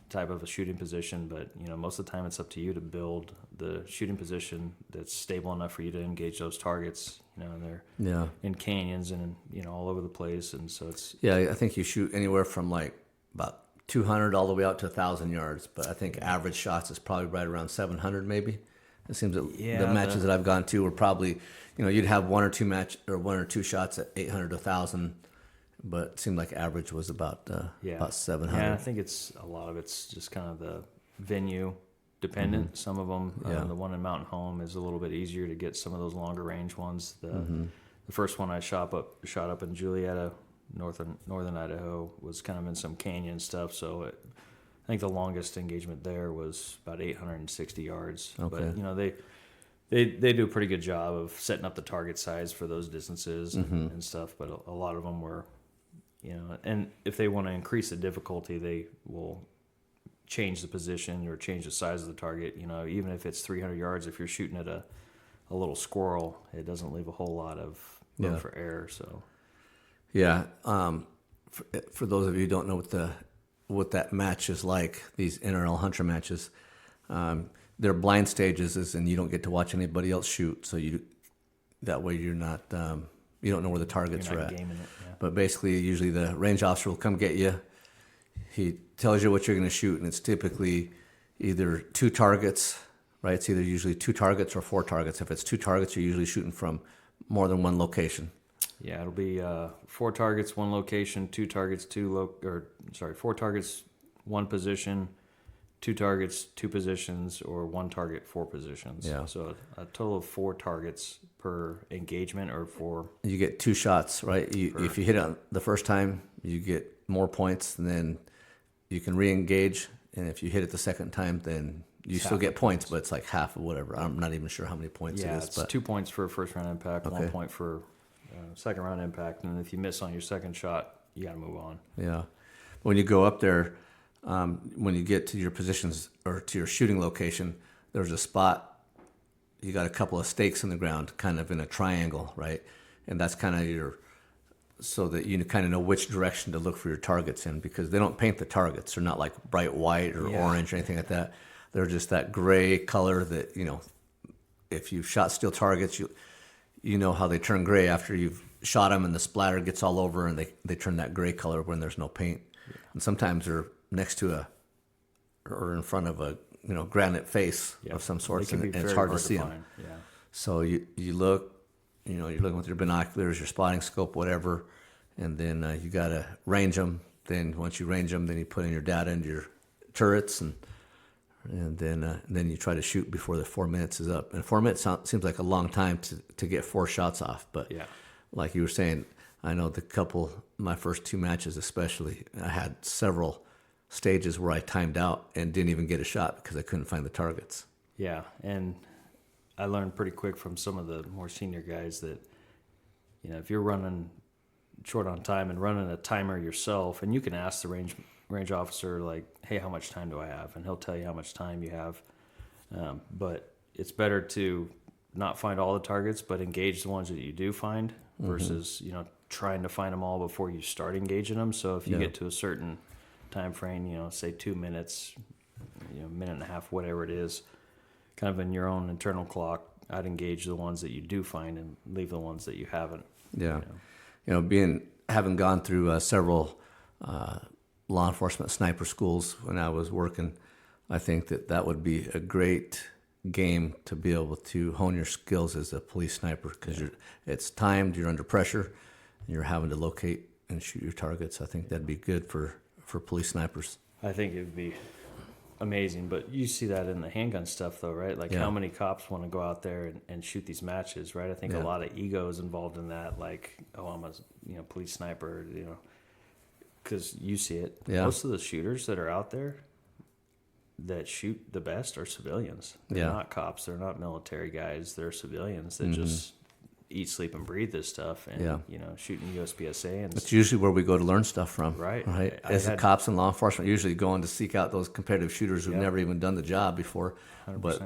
type of a shooting position, but most of the time it's up to you to build the shooting position that's stable enough for you to engage those targets. They're in canyons and all over the place, and so it's I think you shoot anywhere from like about 200 all the way out to 1,000 yards, but I think average shots is probably right around 700 maybe. It seems that the matches that I've gone to were probably you'd have one or two shots at 800 to 1,000. But it seemed like average was about 700. Yeah, I think a lot of it's just kind of the venue dependent. Some of them, Yeah. the one in Mountain Home is a little bit easier to get some of those longer range ones. The first one I shot up in Julietta, northern Idaho, was kind of in some canyon stuff. So I think the longest engagement there was about 860 yards. Okay. But they do a pretty good job of setting up the target size for those distances and stuff. But a lot of them were, and if they want to increase the difficulty, they will change the position or change the size of the target. Even if it's 300 yards, if you're shooting at a little squirrel, it doesn't leave a whole lot of room for error. So, Yeah. For those of you who don't know what that match is like, these NRL Hunter matches, they're blind stages, and you don't get to watch anybody else shoot. So that way you're not, you don't know where the targets you're are not at. gaming it. Yeah. But basically, usually the range officer will come get you. He tells you what you're going to shoot, and it's typically either 2 targets, right? It's either usually 2 targets or 4 targets. If it's 2 targets, you're usually shooting from more than one location. Yeah, it'll be 4 targets, 1 location, 2 targets, 4 targets, 1 position, 2 targets, 2 positions, or 1 target, 4 positions. Yeah. So a total of 4 targets per engagement, or 4. You get 2 shots, right? If you hit it the first time, you get more points, and then you can re-engage. And if you hit it the second time, then you still get points, but it's like half of whatever. I'm not even sure how many points it is. It's but 2 points for a first round impact, Okay. 1 point for second round impact, and if you miss on your second shot, you got to move on. Yeah. When you go up there, when you get to your positions or to your shooting location, there's a spot. You got a couple of stakes in the ground, kind of in a triangle, right? And that's kind of so that you kind of know which direction to look for your targets in, because they don't paint the targets. They're not like bright white or orange or anything like that. They're just that gray color that, if you've shot steel targets, you know how they turn gray after you've shot them, and the splatter gets all over, and they turn that gray color when there's no paint. Yeah. And sometimes they're next to or in front of a granite face of some sort, and it's hard to see them. Yeah. So you look, you're looking with your binoculars, your spotting scope, whatever, and then you got to range them. Then once you range them, then you put in your data into your turrets, and then you try to shoot before the 4 minutes is up. And 4 minutes seems like a long time to get 4 shots off. But like you were saying, I know my first 2 matches especially, I had several stages where I timed out and didn't even get a shot because I couldn't find the targets. Yeah, and I learned pretty quick from some of the more senior guys that, if you're running short on time and running a timer yourself, and you can ask the range officer, like, hey, how much time do I have? And he'll tell you how much time you have. But it's better to not find all the targets, but engage the ones that you do find versus, trying to find them all before you start engaging them. So if you get to a certain time frame, say 2 minutes, minute and a half, whatever it is, kind of in your own internal clock, I'd engage the ones that you do find and leave the ones that you haven't. Yeah. Having gone through several law enforcement sniper schools when I was working, I think that would be a great game to be able to hone your skills as a police sniper, because it's timed, you're under pressure, and you're having to locate and shoot your targets. I think that'd be good for police snipers. I think it would be amazing, but you see that in the handgun stuff, though, right? Like, how many cops want to go out there and shoot these matches, right? I think a lot of ego is involved in that. Like, oh, I'm a police sniper, because you see it. Yeah. Most of the shooters that are out there that shoot the best are civilians. They're not cops. They're not military guys. They're civilians that just eat, sleep, and breathe this stuff, and shooting USPSA. And it's usually where we go to learn stuff from, right? As the cops and law enforcement, usually going to seek out those competitive shooters who've never even done the job before, 100%. but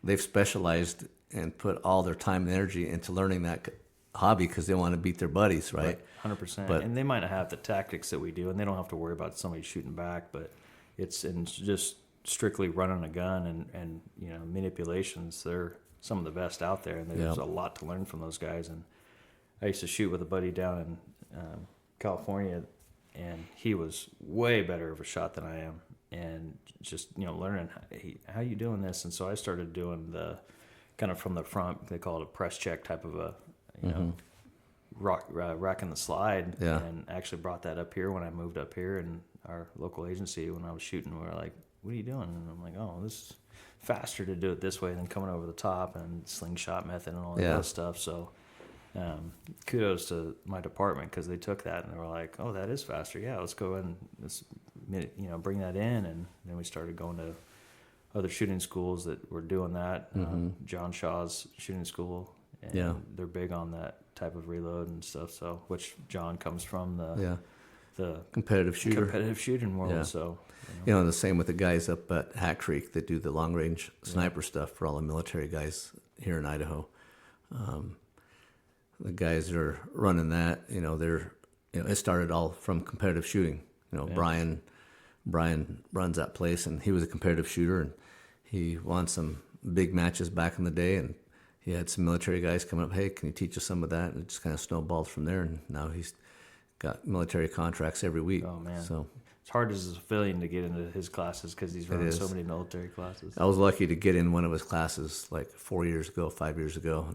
they've specialized and put all their time and energy into learning that hobby because they want to beat their buddies, right? 100%. And they might not have the tactics that we do, and they don't have to worry about somebody shooting back, but it's just strictly running a gun and manipulations. They're some of the best out there, and there's a lot to learn from those guys. And I used to shoot with a buddy down in California, and he was way better of a shot than I am, and just learning how you doing this. And so I started doing the kind of from the front, they call it a press check type of a racking the slide, and actually brought that up here when I moved up here in our local agency. When I was shooting, we were like, what are you doing? And I'm like, oh, this faster to do it this way than coming over the top and slingshot method and all that Yeah. other stuff. So kudos to my department because they took that and they were like, oh, that is faster. Yeah, let's go and let's, bring that in. And then we started going to other shooting schools that were doing that. John Shaw's shooting school. And Yeah. they're big on that type of reload and stuff. So, which John comes from the competitive shooter. competitive shooting world. Yeah. So, The same with the guys up at Hat Creek that do the long range sniper stuff for all the military guys here in Idaho. The guys that are running that, it started all from competitive shooting. Brian runs that place, and he was a competitive shooter, and he won some big matches back in the day, and he had some military guys coming up, hey, can you teach us some of that? And it just kind of snowballed from there, and now he's got military contracts every week. Oh, man. So it's hard as a civilian to get into his classes because he's running so many military classes. I was lucky to get in one of his classes like 5 years ago,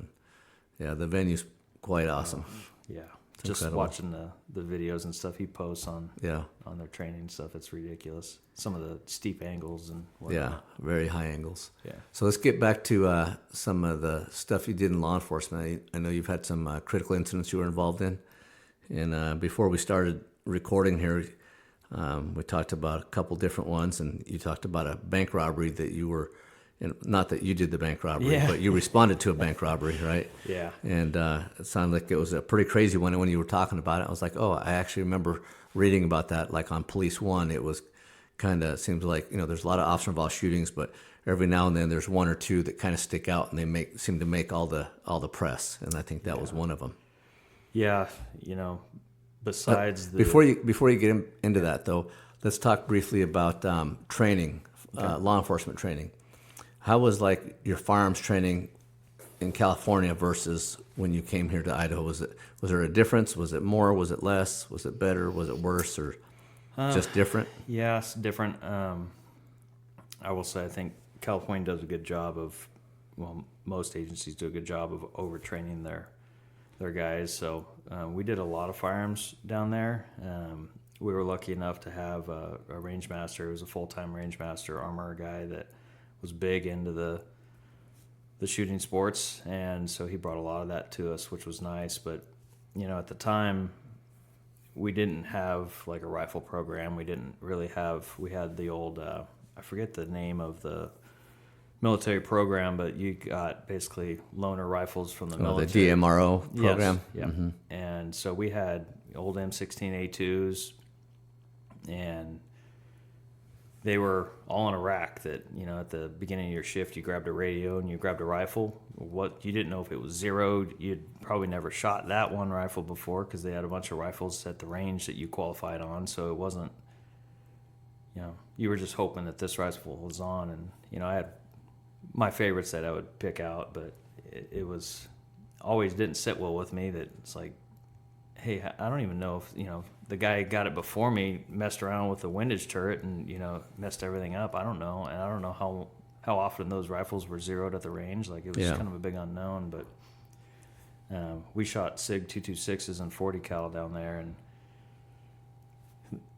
and the venue's quite awesome. Yeah. Just incredible. watching the videos and stuff he posts on Yeah. on their training stuff, it's ridiculous. Some of the steep angles and whatnot. Yeah, very high angles. Yeah. So let's get back to some of the stuff you did in law enforcement. I know you've had some critical incidents you were involved in. And before we started recording here, we talked about a couple different ones, and you talked about a bank robbery that you were, not that you did the bank robbery, but you responded to a bank robbery, right? Yeah. And it sounded like it was a pretty crazy one. And when you were talking about it, I was like, oh, I actually remember reading about that. Like on Police One, it was kind of, seems like, there's a lot of officer-involved shootings, but every now and then there's one or two that kind of stick out, and they seem to make all the press. And I think that was one of them. Yeah, besides the... Before you get into that, though, let's talk briefly about training, law enforcement training. How was like your firearms training in California versus when you came here to Idaho? Was there a difference? Was it more? Was it less? Was it better? Was it worse? Or just different? Yeah, it's different. I will say I think California does a good job of, most agencies do a good job of overtraining their guys. So we did a lot of firearms down there. We were lucky enough to have a range master who was a full-time range master, armorer guy that was big into the shooting sports, and so he brought a lot of that to us, which was nice. But at the time, we didn't have like a rifle program. We didn't really have. We had the old I forget the name of the military program, but you got basically loaner rifles from the military. The DMRO program. Yes, yeah. Mm-hmm. And so we had old M16A2s, and they were all in a rack that, at the beginning of your shift, you grabbed a radio and you grabbed a rifle. You didn't know if it was zeroed. You'd probably never shot that one rifle before because they had a bunch of rifles at the range that you qualified on. So it wasn't, you were just hoping that this rifle was on. And, I had my favorites that I would pick out, but it was always didn't sit well with me that it's like, hey, I don't even know if, the guy got it before me messed around with the windage turret and, messed everything up. I don't know. And I don't know how often those rifles were zeroed at the range. Like, it was kind of a big unknown. But we shot SIG 226s and 40 cal down there. And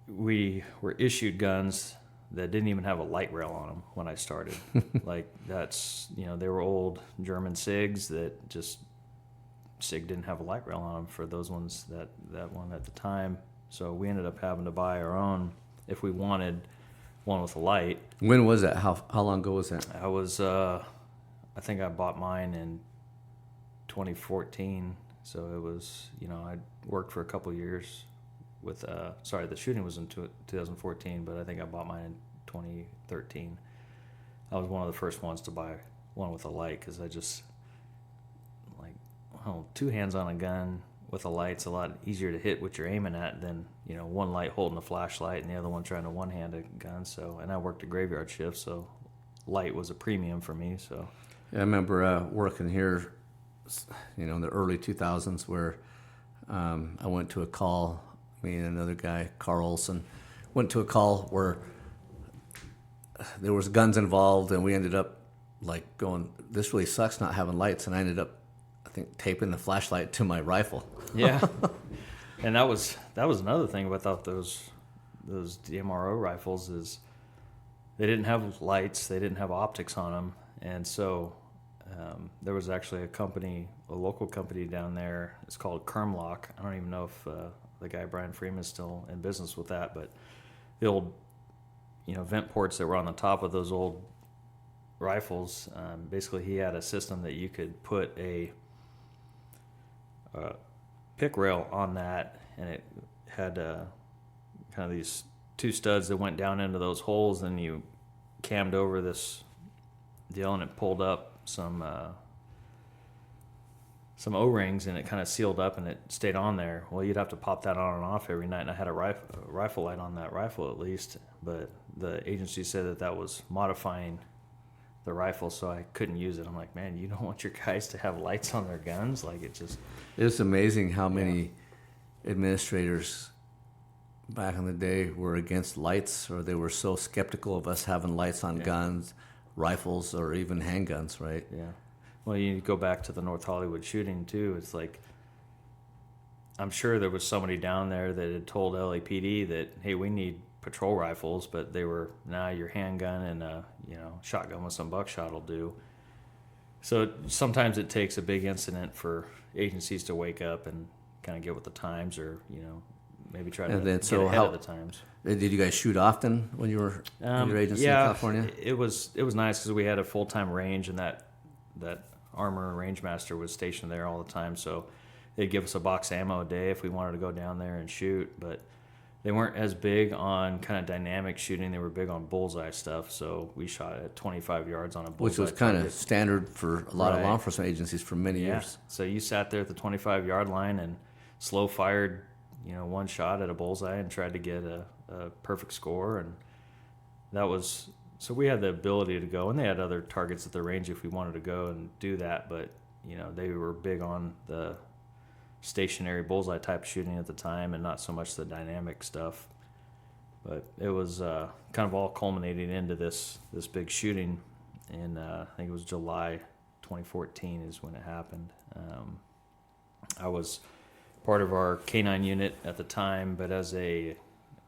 we were issued guns that didn't even have a light rail on them when I started. Like, that's, they were old German SIGs that just... SIG didn't have a light rail on them for those ones that one at the time. So we ended up having to buy our own if we wanted one with a light. When was that? How long ago was that? I was, I think I bought mine in 2014. So it was, I worked for a couple of years with, the shooting was in 2014, but I think I bought mine in 2013. I was one of the first ones to buy one with a light because I just... two hands on a gun with a light's a lot easier to hit what you're aiming at than, one light holding a flashlight and the other one trying to one-hand a gun. So, and I worked a graveyard shift, so light was a premium for me. So, yeah, I remember working here, in the early 2000s where I went to a call, me and another guy, Carl Olson, went to a call where there was guns involved, and we ended up like going, this really sucks not having lights, and I ended up taping the flashlight to my rifle. Yeah. And that was another thing about those DMRO rifles is they didn't have lights, they didn't have optics on them, and so there was actually a local company down there. It's called Kermlock. I don't even know if the guy Brian Freeman is still in business with that, but the old, vent ports that were on the top of those old rifles. Basically, he had a system that you could put a pick rail on that, and it had kind of these two studs that went down into those holes, and you cammed over this deal, and it pulled up some O-rings, and it kind of sealed up, and it stayed on there. Well, you'd have to pop that on and off every night, and I had a rifle light on that rifle at least, but the agency said that was modifying the rifle, so I couldn't use it. I'm like, man, you don't want your guys to have lights on their guns? Like, It's amazing how many administrators back in the day were against lights, or they were so skeptical of us having lights on guns, rifles, or even handguns, right? Yeah. Well, you go back to the North Hollywood shooting, too. It's like, I'm sure there was somebody down there that had told LAPD that, hey, we need patrol rifles, but they were, your handgun and shotgun with some buckshot will do. So sometimes it takes a big incident for agencies to wake up and kind of get with the times, or maybe try to get ahead of the times. Did you guys shoot often when you were in your agency in California? It was nice because we had a full-time range, and that armor range master was stationed there all the time, so they'd give us a box of ammo a day if we wanted to go down there and shoot. But they weren't as big on kind of dynamic shooting. They were big on bullseye stuff, so we shot at 25 yards on a bullseye, which was kind of standard for a lot of law enforcement agencies for many years. So you sat there at the 25-yard line and slow fired one shot at a bullseye and tried to get a perfect score, and that was, so we had the ability to go, and they had other targets at the range if we wanted to go and do that, but they were big on the stationary bullseye type of shooting at the time, and not so much the dynamic stuff. But it was kind of all culminating into this big shooting in I think it was July 2014 is when it happened. I was part of our K9 unit at the time, but as a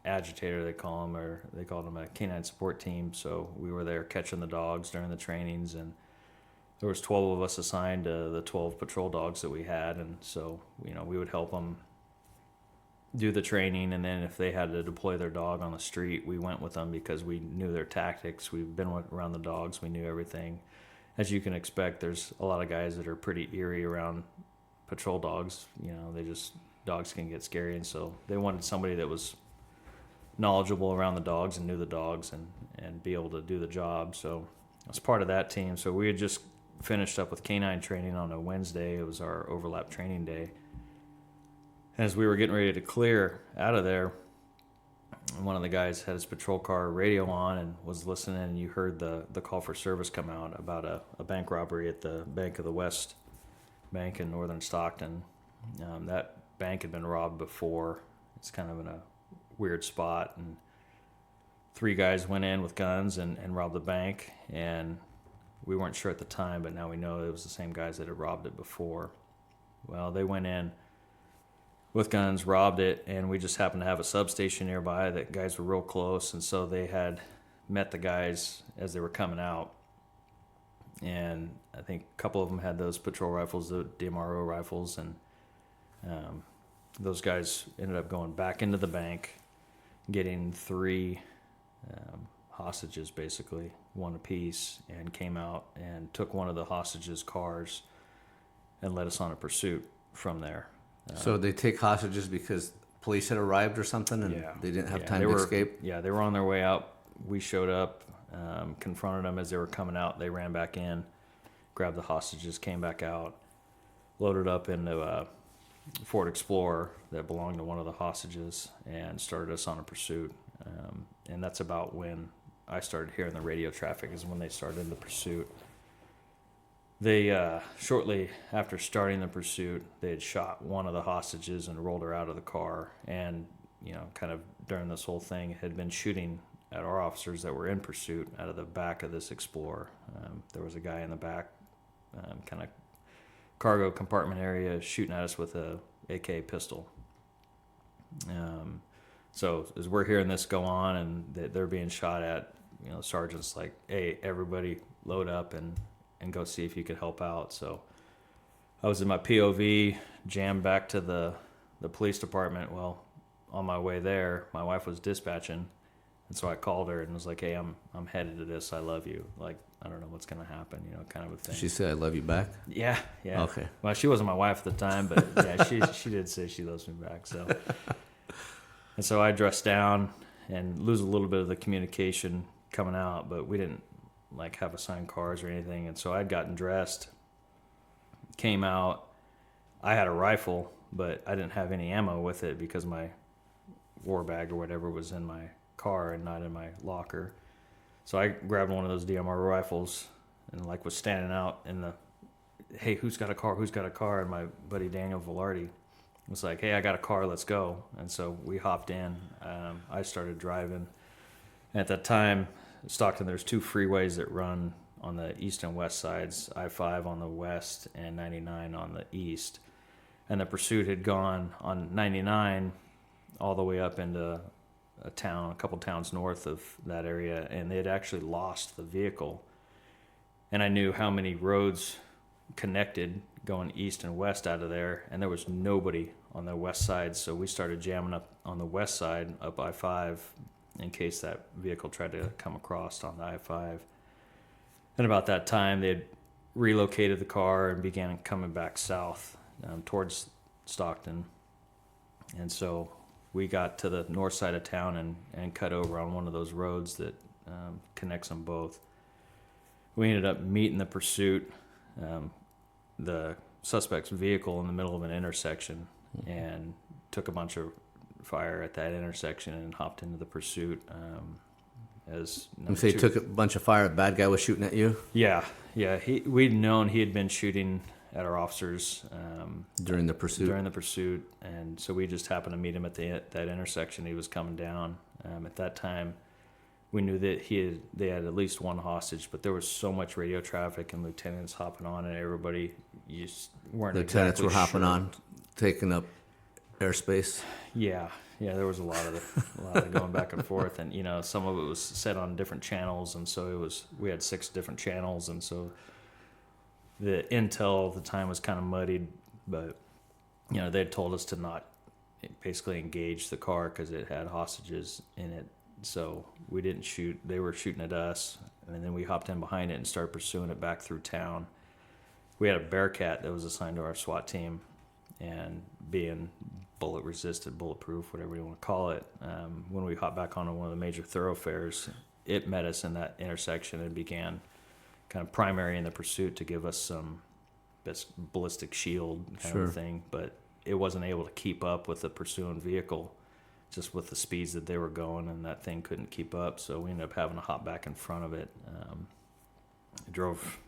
agitator, they called them a K9 support team. So we were there catching the dogs during the trainings, and there was 12 of us assigned to the 12 patrol dogs that we had, and so we would help them do the training, and then if they had to deploy their dog on the street, we went with them because we knew their tactics. We've been around the dogs, we knew everything. As you can expect, there's a lot of guys that are pretty eerie around patrol dogs. Dogs can get scary, and so they wanted somebody that was knowledgeable around the dogs and knew the dogs and be able to do the job. So I was part of that team. So we had just finished up with K9 training on a Wednesday. It was our overlap training day. As we were getting ready to clear out of there, one of the guys had his patrol car radio on and was listening, and you heard the call for service come out about a bank robbery at the Bank of the West Bank in northern Stockton. That bank had been robbed before. It's kind of in a weird spot, and 3 guys went in with guns and robbed the bank, and we weren't sure at the time, but now we know it was the same guys that had robbed it before. Well, they went in with guns, robbed it, and we just happened to have a substation nearby that guys were real close, and so they had met the guys as they were coming out, and I think a couple of them had those patrol rifles, the DMRO rifles, and those guys ended up going back into the bank, getting 3 hostages, basically, 1 apiece, and came out and took one of the hostages' cars and led us on a pursuit from there. So they take hostages because police had arrived or something, and they didn't have time to escape? Yeah, they were on their way out. We showed up, confronted them as they were coming out. They ran back in, grabbed the hostages, came back out, loaded up into a Ford Explorer that belonged to one of the hostages, and started us on a pursuit. And that's about when I started hearing the radio traffic, is when they started the pursuit. They, shortly after starting the pursuit, they had shot one of the hostages and rolled her out of the car, and, kind of during this whole thing had been shooting at our officers that were in pursuit out of the back of this Explorer. There was a guy in the back, kind of cargo compartment area, shooting at us with a AK pistol. So as we're hearing this go on and they're being shot at, sergeant's like, hey, everybody load up and go see if you could help out. So I was in my POV, jammed back to the police department. Well, on my way there, my wife was dispatching, and so I called her and was like, hey, I'm headed to this. I love you. Like, I don't know what's going to happen, kind of a thing. She said, I love you back? Yeah. Okay. Well, she wasn't my wife at the time, but yeah, she did say she loves me back. So, and so I dressed down and lose a little bit of the communication coming out, but we didn't like have assigned cars or anything. And so I'd gotten dressed, came out. I had a rifle, but I didn't have any ammo with it because my war bag or whatever was in my car and not in my locker. So I grabbed one of those DMR rifles and was standing out in the, hey, who's got a car? And my buddy Daniel Velarde was like, hey, I got a car, let's go. And so we hopped in. I started driving. And at that time, Stockton, there's 2 freeways that run on the east and west sides, I-5 on the west and 99 on the east. And the pursuit had gone on 99 all the way up into a couple towns north of that area, and they had actually lost the vehicle. And I knew how many roads connected going east and west out of there, and there was nobody on the west side, so we started jamming up on the west side, up I-5, in case that vehicle tried to come across on the I-5. And about that time, they had relocated the car and began coming back south towards Stockton. And so we got to the north side of town and cut over on one of those roads that connects them both. We ended up meeting the pursuit, the suspect's vehicle in the middle of an intersection, and took a bunch of fire at that intersection and hopped into the pursuit. You say you took a bunch of fire, a bad guy was shooting at you? Yeah. We'd known he had been shooting at our officers during the pursuit. And so we just happened to meet him at that intersection. He was coming down. At that time, we knew that they had at least one hostage, but there was so much radio traffic and lieutenants hopping on, and everybody weren't. Lieutenants exactly were hopping sure. on, taking up airspace. Yeah, there was a lot of going back and forth, and some of it was set on different channels, and so we had 6 different channels, and so the intel at the time was kind of muddied, but they had told us to not basically engage the car because it had hostages in it, so we didn't shoot. They were shooting at us, and then we hopped in behind it and started pursuing it back through town. We had a Bearcat that was assigned to our SWAT team, and being bulletproof, whatever you want to call it, when we hopped back onto one of the major thoroughfares, it met us in that intersection and began kind of primary in the pursuit to give us some ballistic shield kind of thing, but it wasn't able to keep up with the pursuing vehicle, just with the speeds that they were going, and that thing couldn't keep up, so we ended up having to hop back in front of it. I drove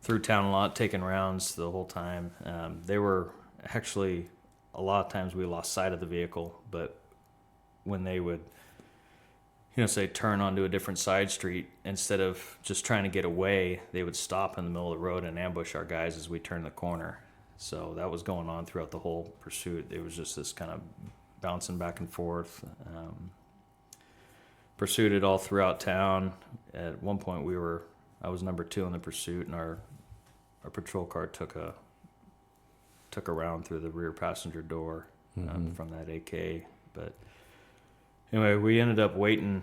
through town a lot, taking rounds the whole time. They were actually, a lot of times we lost sight of the vehicle, but when they would say turn onto a different side street, instead of just trying to get away, they would stop in the middle of the road and ambush our guys as we turned the corner. So that was going on throughout the whole pursuit. It was just this kind of bouncing back and forth. Pursued it all throughout town. At one point I was number 2 in the pursuit, and our patrol car took a round through the rear passenger door from that AK. But anyway, we ended up waiting,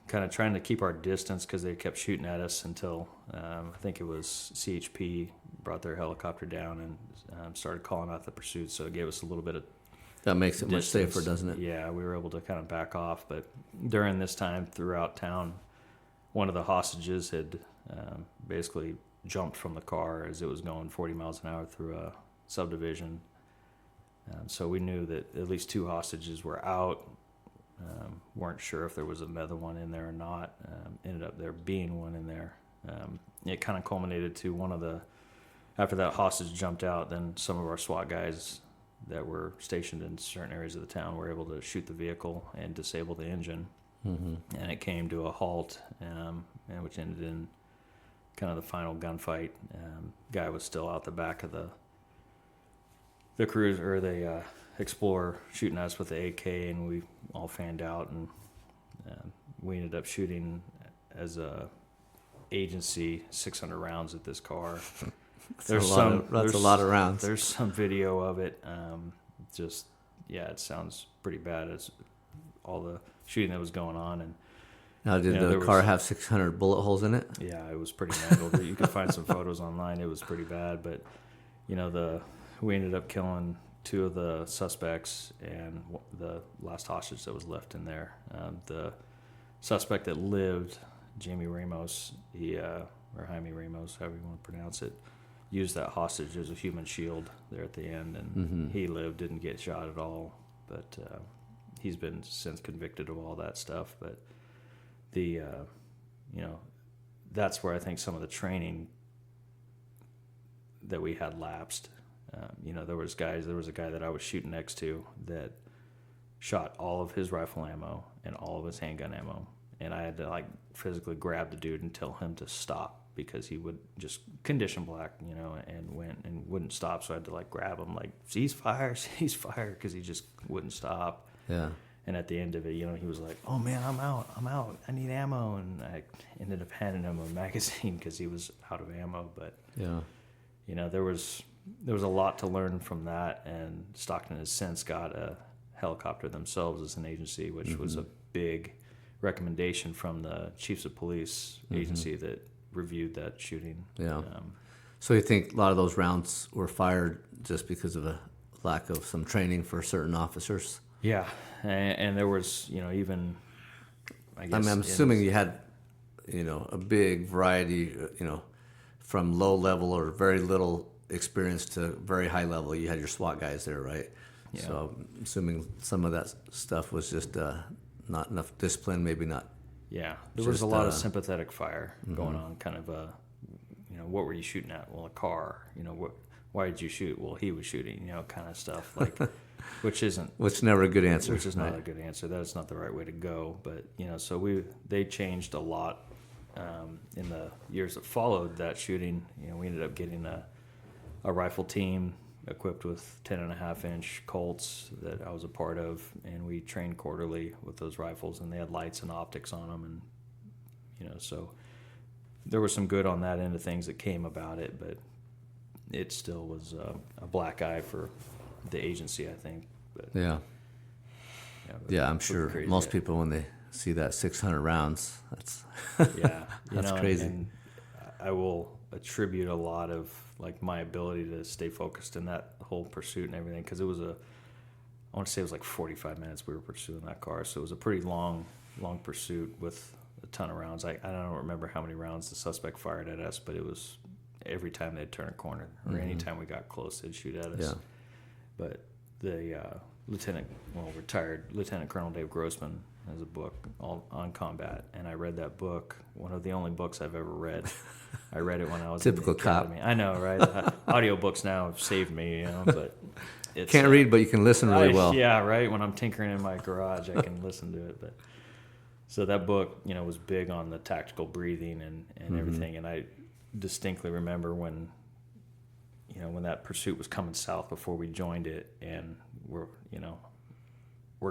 kind of trying to keep our distance because they kept shooting at us until I think it was CHP brought their helicopter down and started calling out the pursuit. So it gave us a little bit of That makes it distance. much safer, doesn't it? Yeah, we were able to kind of back off. But during this time throughout town, one of the hostages had basically jumped from the car as it was going 40 miles an hour through a subdivision. So we knew that at least 2 hostages were out. Weren't sure if there was another one in there or not. Ended up there being one in there. It kind of culminated to after that hostage jumped out, then some of our SWAT guys that were stationed in certain areas of the town were able to shoot the vehicle and disable the engine. And it came to a halt, and which ended in kind of the final gunfight. Guy was still out the back of the cruiser or the Explorer shooting us with the AK, and we all fanned out, and we ended up shooting as a agency 600 rounds at this car. That's a lot of rounds. There's some video of it. It sounds pretty bad as all the shooting that was going on. And now, did the car have 600 bullet holes in it? Yeah, it was pretty mangled. You could find some photos online. It was pretty bad, but we ended up killing 2 of the suspects and the last hostage that was left in there. The suspect that lived, Jamie Ramos, or Jaime Ramos, however you want to pronounce it, used that hostage as a human shield there at the end, and he lived, didn't get shot at all, but he's been since convicted of all that stuff. But that's where I think some of the training that we had lapsed. There was a guy that I was shooting next to that shot all of his rifle ammo and all of his handgun ammo, and I had to physically grab the dude and tell him to stop, because he would just condition black, and wouldn't stop. So I had to grab him, cease fire, because he just wouldn't stop. Yeah. And at the end of it, he was like, "Oh man, I'm out. I need ammo." And I ended up handing him a magazine because he was out of ammo. But yeah, there was a lot to learn from that. And Stockton has since got a helicopter themselves as an agency, which was a big recommendation from the chiefs of police agency that reviewed that shooting. Yeah. So you think a lot of those rounds were fired just because of a lack of some training for certain officers? Yeah, and there was, even, I guess... I'm assuming you had, a big variety, from low level or very little experience to very high level. You had your SWAT guys there, right? Yeah. So I'm assuming some of that stuff was just not enough discipline, maybe not. Yeah, there was a lot of sympathetic fire going on, kind of, what were you shooting at? Well, a car. Why did you shoot? Well, he was shooting, kind of stuff, which never a good answer. Which is not a good answer. That's not the right way to go. But, so they changed a lot in the years that followed that shooting. We ended up getting a rifle team equipped with 10.5-inch Colts that I was a part of, and we trained quarterly with those rifles, and they had lights and optics on them, and so there was some good on that end of things that came about it, but it still was a black eye for the agency, I think. But, I'm sure crazy. Most people, when they see that 600 rounds, that's that's crazy. And I will attribute a lot of my ability to stay focused in that whole pursuit and everything, because it was I want to say it was 45 minutes we were pursuing that car, so it was a pretty long pursuit with a ton of rounds. I don't remember how many rounds the suspect fired at us, but it was every time they'd turn a corner or any time we got close, they'd shoot at us. Yeah. But the retired Lieutenant Colonel Dave Grossman has a book all on combat, and I read that book, one of the only books I've ever read. I read it when I was typical in the cop. academy. I know, right? Audiobooks now have saved me, but it's, can't read, but you can listen really well. Yeah, right. When I'm tinkering in my garage, I can listen to it. But so that book, was big on the tactical breathing and everything, and I distinctly remember when that pursuit was coming south before we joined it, and we're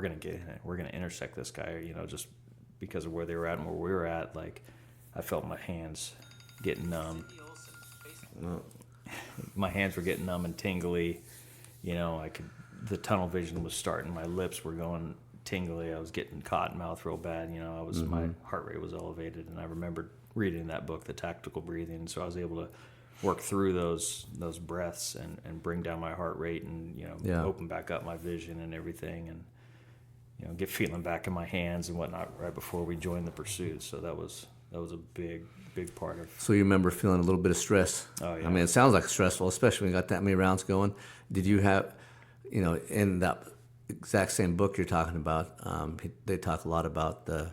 going to get in it. We're going to intersect this guy, just because of where they were at and where we were at. I felt my hands getting numb. My hands were getting numb and tingly. The tunnel vision was starting. My lips were going tingly. I was getting cotton mouth real bad. My heart rate was elevated, and I remembered reading that book, The Tactical Breathing. So I was able to work through those breaths and bring down my heart rate and open back up my vision and everything, and get feeling back in my hands and whatnot right before we joined the pursuit. So that was a big part of. So you remember feeling a little bit of stress? Oh yeah. I mean, it sounds like stressful, especially when you got that many rounds going. Did you have, in that exact same book you're talking about, they talk a lot about the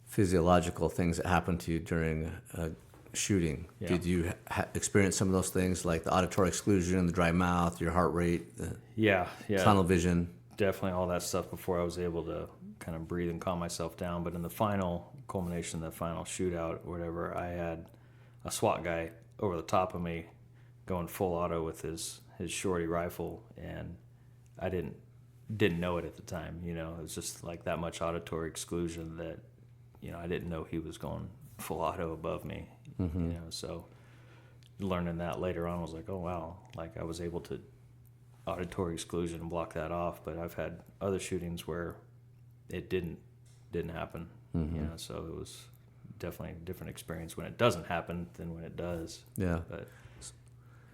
physiological things that happen to you during shooting. Yeah. Did you experience some of those things, like the auditory exclusion, the dry mouth, your heart rate, yeah, tunnel vision? Definitely all that stuff before I was able to kind of breathe and calm myself down. But in the final culmination, the final shootout or whatever, I had a SWAT guy over the top of me going full auto with his shorty rifle, and I didn't know it at the time. It was just that much auditory exclusion that I didn't know he was going full auto above me, you know, so learning that later on was like, oh wow, like I was able to auditory exclusion and block that off. But I've had other shootings where it didn't happen, you know, so it was definitely a different experience when it doesn't happen than when it does. Yeah. But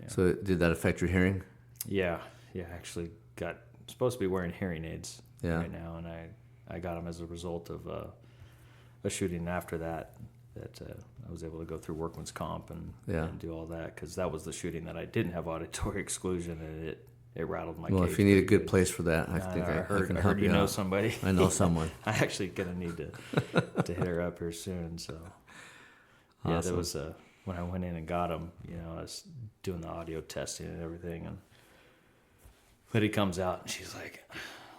yeah. So did that affect your hearing? Yeah, I actually got supposed to be wearing hearing aids Yeah. right now, and I got them as a result of a shooting after that I was able to go through workman's comp and do all that, because that was the shooting that I didn't have auditory exclusion, and it rattled my cage. Well, if you need a good place for that, I think I can help you know out. somebody. I know someone. I actually gonna need to hit her up here soon. So yeah, Awesome. there was when I went in and got him, you know, I was doing the audio testing and everything, and Liddy comes out and she's like,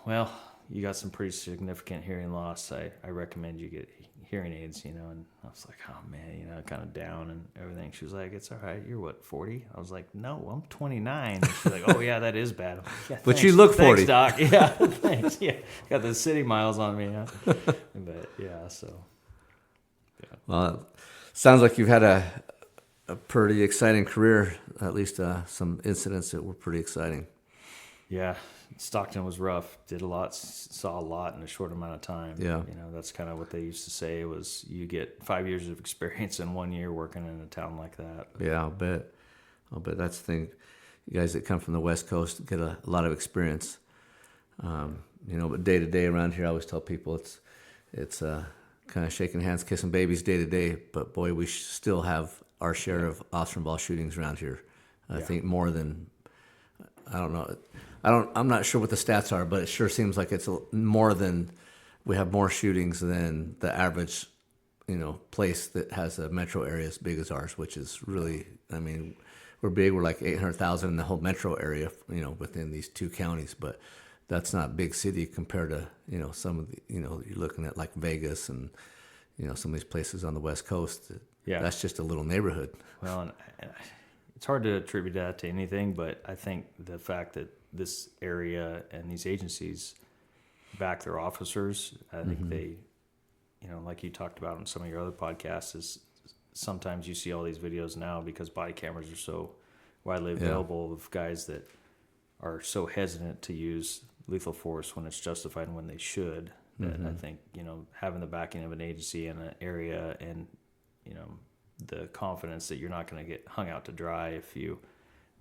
well, you got some pretty significant hearing loss. I recommend you get hearing aids, you know. And I was like, oh man, you know, kind of down and everything. She was like, it's all right. You're what, 40? I was like, no, I'm 29. And she's like, oh yeah, that is bad. I'm like, yeah, But thanks. you look 40. Thanks, Doc. Yeah, thanks. Yeah, got the city miles on me. Yeah. But yeah, so. Yeah. Well, it sounds like you've had a pretty exciting career, at least some incidents that were pretty exciting. Yeah, Stockton was rough. Did a lot, saw a lot in a short amount of time. Yeah. You know, that's kind of what they used to say was you get 5 years of experience in 1 year working in a town like that. Yeah, I'll bet that's the thing. You guys that come from the West Coast get a lot of experience. You know, but day to day around here, I always tell people it's kind of shaking hands, kissing babies day to day. But boy, we still have our share of officer-involved shootings around here. I think more than, I don't know. I'm not sure what the stats are, but it sure seems like it's more than, we have more shootings than the average, you know, place that has a metro area as big as ours, which is really, I mean, we're big. We're like 800,000 in the whole metro area, you know, within these two counties, but that's not big city compared to, you know, some of the, you know, you're looking at like Vegas and, you know, some of these places on the West Coast. Yeah. That's just a little neighborhood. Well, and it's hard to attribute that to anything, but I think the fact that this area and these agencies back their officers, I think they, you know, like you talked about on some of your other podcasts, is sometimes you see all these videos now because body cameras are so widely available of guys that are so hesitant to use lethal force when it's justified and when they should. That I think, you know, having the backing of an agency in an area and, you know, the confidence that you're not going to get hung out to dry if you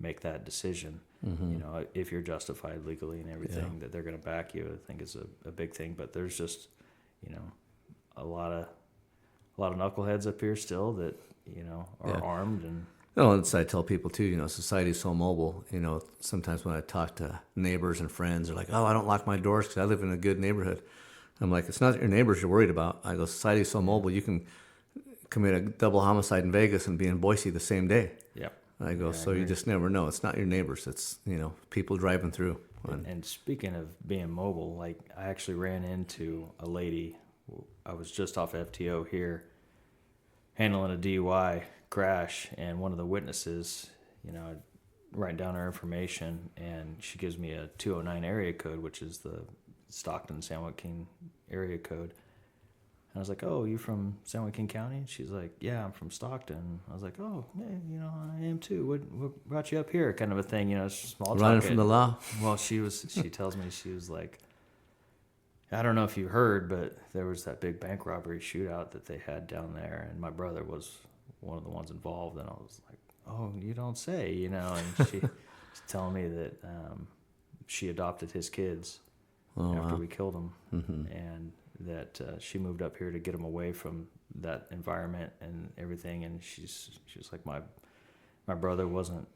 make that decision, you know, if you're justified legally and everything, that they're going to back you, I think is a big thing. But there's just, you know, a lot of knuckleheads up here still that, you know, are armed. And No, and I tell people too, you know, society's so mobile. You know, sometimes when I talk to neighbors and friends, they're like, "Oh, I don't lock my doors because I live in a good neighborhood." I'm like, "It's not your neighbors you're worried about." I go, "Society's so mobile, you can commit a double homicide in Vegas and be in Boise the same day." yeah. I go, "So you just never know. It's not your neighbors. It's, you know, people driving through." And speaking of being mobile, like I actually ran into a lady. I was just off FTO here, handling a DUI crash, and one of the witnesses, you know, I'd write down her information, and she gives me a 209 area code, which is the Stockton, San Joaquin area code. And I was like, "Oh, you from San Joaquin County?" And she's like, "Yeah, I'm from Stockton." I was like, "Oh, yeah, you know, I am too. What brought you up here?" Kind of a thing, you know, small talk. Running from the law. Well, she tells me, she was like, I don't know if you heard, but there was that big bank robbery shootout that they had down there, and my brother was one of the ones involved. And I was like, "Oh, you don't say," you know. And she's telling me that she adopted his kids after we killed them, and that she moved up here to get him away from that environment and everything. And she was like, my brother wasn't,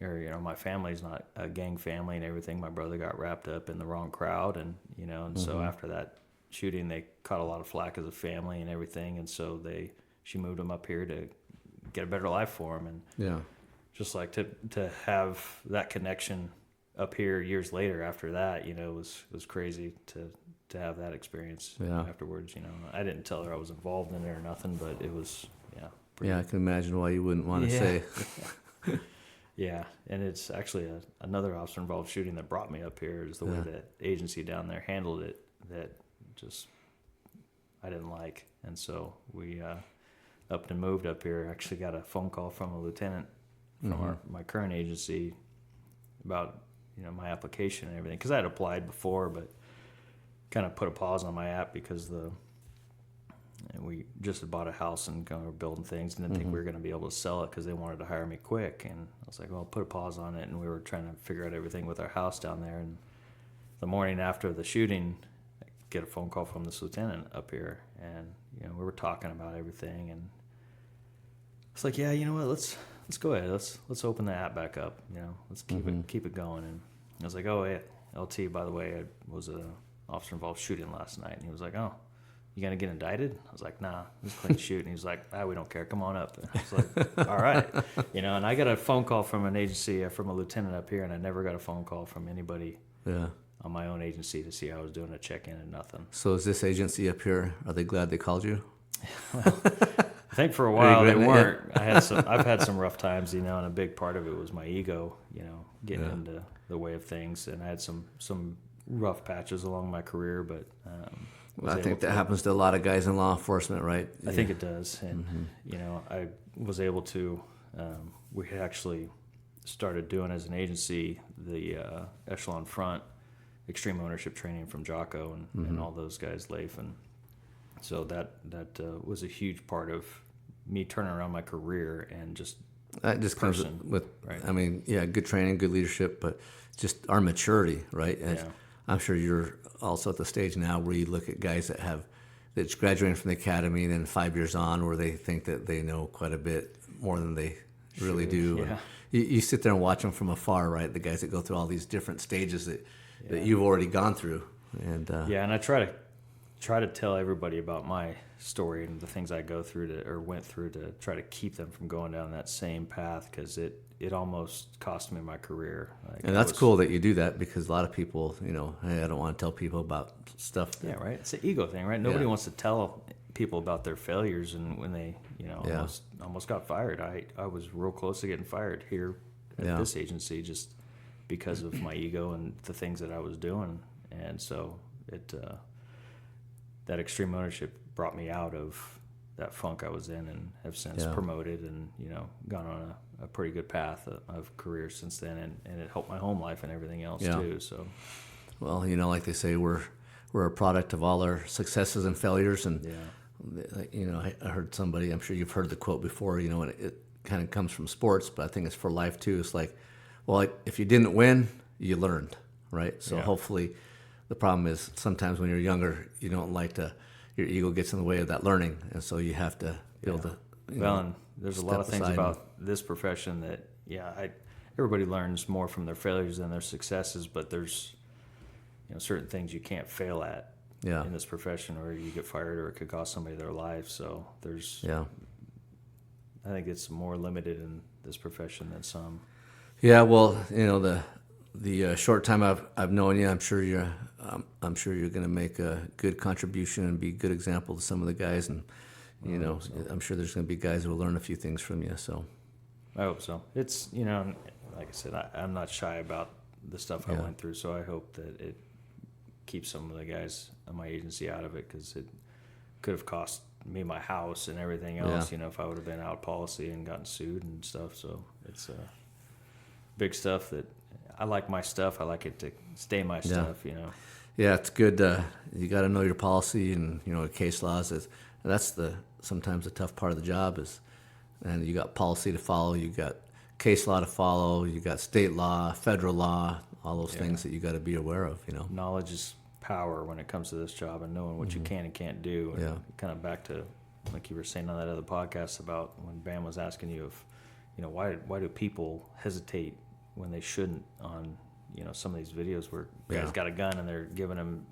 or, you know, my family's not a gang family and everything. My brother got wrapped up in the wrong crowd, and, you know, and so after that shooting, they caught a lot of flack as a family and everything. And so she moved him up here to get a better life for him. And just like to have that connection up here years later after that, you know, was crazy to have that experience afterwards. You know, I didn't tell her I was involved in it or nothing, but it was, pretty, I can imagine why you wouldn't want to say. Yeah, and it's actually another officer-involved shooting that brought me up here is the way that agency down there handled it that just I didn't like. And so we up and moved up here, I actually got a phone call from a lieutenant from my current agency about my application and everything, because I had applied before, but kind of put a pause on my app because we just had bought a house and were building things and didn't think we were going to be able to sell it because they wanted to hire me quick. And I was like, well, put a pause on it. And we were trying to figure out everything with our house down there. And the morning after the shooting, I get a phone call from this lieutenant up here, and we were talking about everything. And it's like, yeah, you know what? Let's go ahead. Let's open the app back up. Let's keep it going. And I was like, oh, yeah, LT, by the way, I was a officer involved shooting last night. And he was like, oh, you gonna get indicted? I was like, nah, just clean shoot. And he was like, we don't care, come on up. And I was like, all right. And I got a phone call from an agency, from a lieutenant up here, and I never got a phone call from anybody on my own agency to see how I was doing, a check-in and nothing. So is this agency up here, are they glad they called you? Well, I think for a while they weren't. I've had some rough times, and a big part of it was my ego, getting into the way of things, and I had some rough patches along my career, but I think that happens to a lot of guys in law enforcement, right? I think it does, and I was able to. We had actually started doing as an agency the Echelon Front extreme ownership training from Jocko and all those guys, Leif, and so that was a huge part of me turning around my career and just. That just comes with, right. I mean, good training, good leadership, but just our maturity, right? And I'm sure you're also at the stage now where you look at guys that's graduating from the academy and then 5 years on where they think that they know quite a bit more than they really do. Yeah. You sit there and watch them from afar, right? The guys that go through all these different stages that you've already gone through. And and I try to tell everybody about my story and the things I went through to try to keep them from going down that same path, because it almost cost me my career. And that's cool that you do that, because a lot of people, hey, I don't want to tell people about stuff. Right. It's an ego thing, right? Nobody wants to tell people about their failures, and when they, almost got fired. I was real close to getting fired here at this agency just because of my ego and the things that I was doing. And so that extreme ownership brought me out of that funk I was in, and have since promoted and gone on a pretty good path of career since then, and it helped my home life and everything else too. So, well, like they say, we're a product of all our successes and failures, and I heard somebody, I'm sure you've heard the quote before, and it kind of comes from sports, but I think it's for life too. It's like, well, if you didn't win, you learned, right? So hopefully. The problem is sometimes when you're younger, you don't like your ego gets in the way of that learning, and so you have to be able to. And there's a lot of things about this profession that, everybody learns more from their failures than their successes, but there's, certain things you can't fail at in this profession, or you get fired, or it could cost somebody their life. So there's, I think it's more limited in this profession than some. Yeah, well, the short time I've known you, I'm sure you're going to make a good contribution and be a good example to some of the guys, and I'm sure there's going to be guys who will learn a few things from you. So I hope so. It's like I said, I'm not shy about the stuff I went through, so I hope that it keeps some of the guys on my agency out of it, because it could have cost me my house and everything else. If I would have been out policy and gotten sued and stuff. So it's big stuff that. I like my stuff. I like it to stay my stuff, Yeah, it's good. You got to know your policy and, case laws. That's sometimes the tough part of the job is, and you got policy to follow, you got case law to follow, you got state law, federal law, all those things that you got to be aware of, Knowledge is power when it comes to this job, and knowing what you can and can't do. And kind of back to, like you were saying on that other podcast about when Bam was asking you if, why do people hesitate when they shouldn't on some of these videos where guys got a gun and they're giving them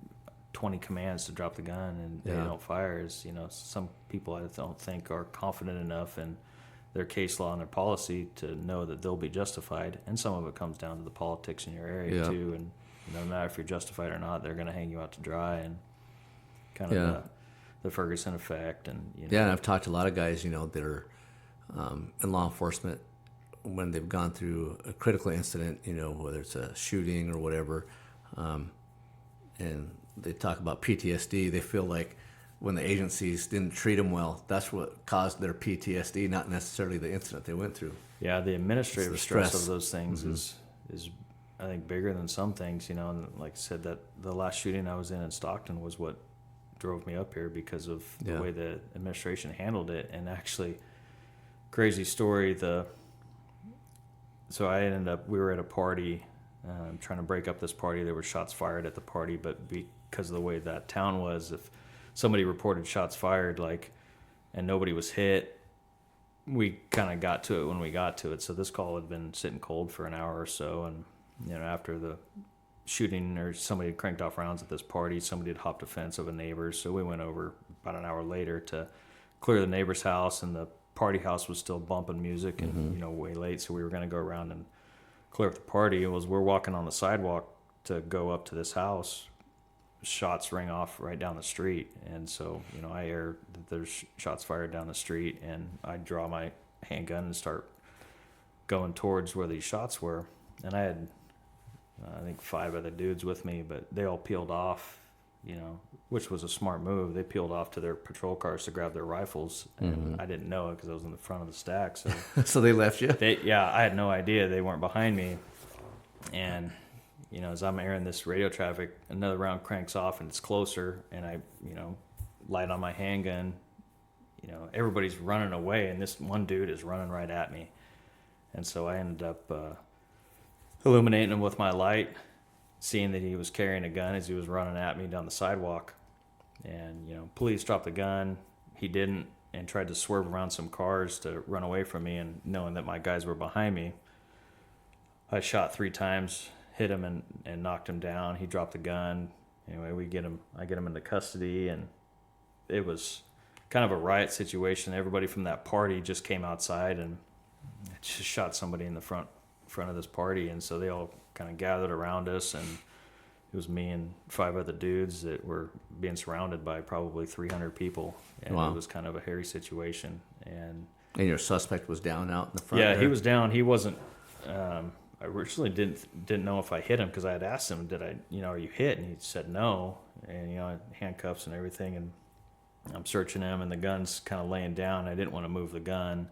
20 commands to drop the gun and they don't fire. Is some people I don't think are confident enough in their case law and their policy to know that they'll be justified, and some of it comes down to the politics in your area too, and no matter if you're justified or not, they're going to hang you out to dry, and kind of the Ferguson effect. And and I've talked to a lot of guys that are in law enforcement when they've gone through a critical incident, whether it's a shooting or whatever, and they talk about PTSD. They feel like when the agencies didn't treat them well, that's what caused their PTSD, not necessarily the incident they went through. Yeah, the administrative It's the stress stress. of those things is I think bigger than some things, and like I said, that the last shooting I was in Stockton was what drove me up here because of the way the administration handled it. And actually, crazy story, so we were at a party, trying to break up this party. There were shots fired at the party, but because of the way that town was, if somebody reported shots fired, and nobody was hit, we kind of got to it when we got to it. So this call had been sitting cold for an hour or so, and after the shooting, or somebody had cranked off rounds at this party, somebody had hopped a fence of a neighbor's. So we went over about an hour later to clear the neighbor's house, and the party house was still bumping music and way late. So we were going to go around and clear up the party. We're walking on the sidewalk to go up to this house. Shots ring off right down the street, and so I hear that there's shots fired down the street, and I draw my handgun and start going towards where these shots were. And I had I think 5 other dudes with me, but they all peeled off, which was a smart move. They peeled off to their patrol cars to grab their rifles, and I didn't know it because I was in the front of the stack. So So they left you? I had no idea they weren't behind me. And as I'm airing this radio traffic, another round cranks off and it's closer, and I, light on my handgun. Everybody's running away, and this one dude is running right at me. And so I ended up illuminating him with my light, seeing that he was carrying a gun as he was running at me down the sidewalk. And, police dropped the gun. He didn't, and tried to swerve around some cars to run away from me, and knowing that my guys were behind me, I shot 3 times, hit him and knocked him down. He dropped the gun. Anyway, I get him into custody, and it was kind of a riot situation. Everybody from that party just came outside and just shot somebody in the front of this party, and so they all kind of gathered around us, and it was me and 5 other dudes that were being surrounded by probably 300 people, and Wow. It was kind of a hairy situation. And your suspect was down out in the front? yeah, there? he was down. He wasn't. I originally didn't know if I hit him, because I had asked him, "Did I, are you hit?" And he said no, and handcuffs and everything, and I'm searching him, and the gun's kind of laying down. I didn't want to move the gun,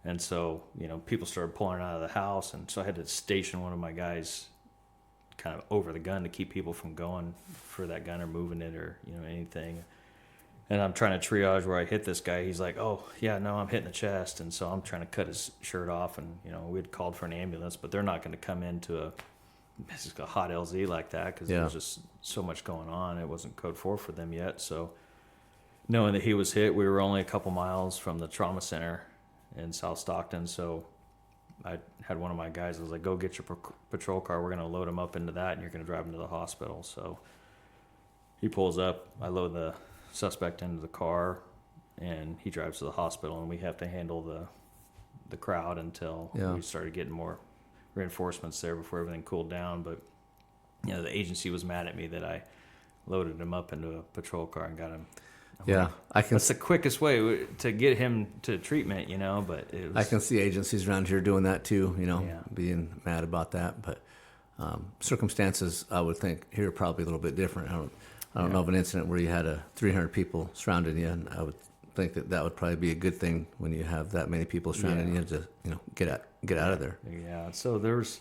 and so people started pulling out of the house, and so I had to station one of my guys kind of over the gun to keep people from going for that gun or moving it or anything. And I'm trying to triage where I hit this guy. He's like, "Oh, yeah, no, I'm hitting the chest." And so I'm trying to cut his shirt off, and, we'd called for an ambulance, but they're not going to come into a hot LZ like that, because there's just so much going on. It wasn't code 4 for them yet. So knowing that he was hit, we were only a couple miles from the trauma center in South Stockton. So I had one of my guys, I was like, "Go get your patrol car. We're going to load him up into that, and you're going to drive him to the hospital." So he pulls up. I load the suspect into the car, and he drives to the hospital, and we have to handle the crowd until we started getting more reinforcements there before everything cooled down. But the agency was mad at me that I loaded him up into a patrol car and got him. That's the quickest way to get him to treatment, but it was, I can see agencies around here doing that too, being mad about that. But circumstances, I would think, here are probably a little bit different. I don't know of an incident where you had 300 people surrounding you, and I would think that would probably be a good thing when you have that many people surrounding you to get out of there. Yeah. So there's,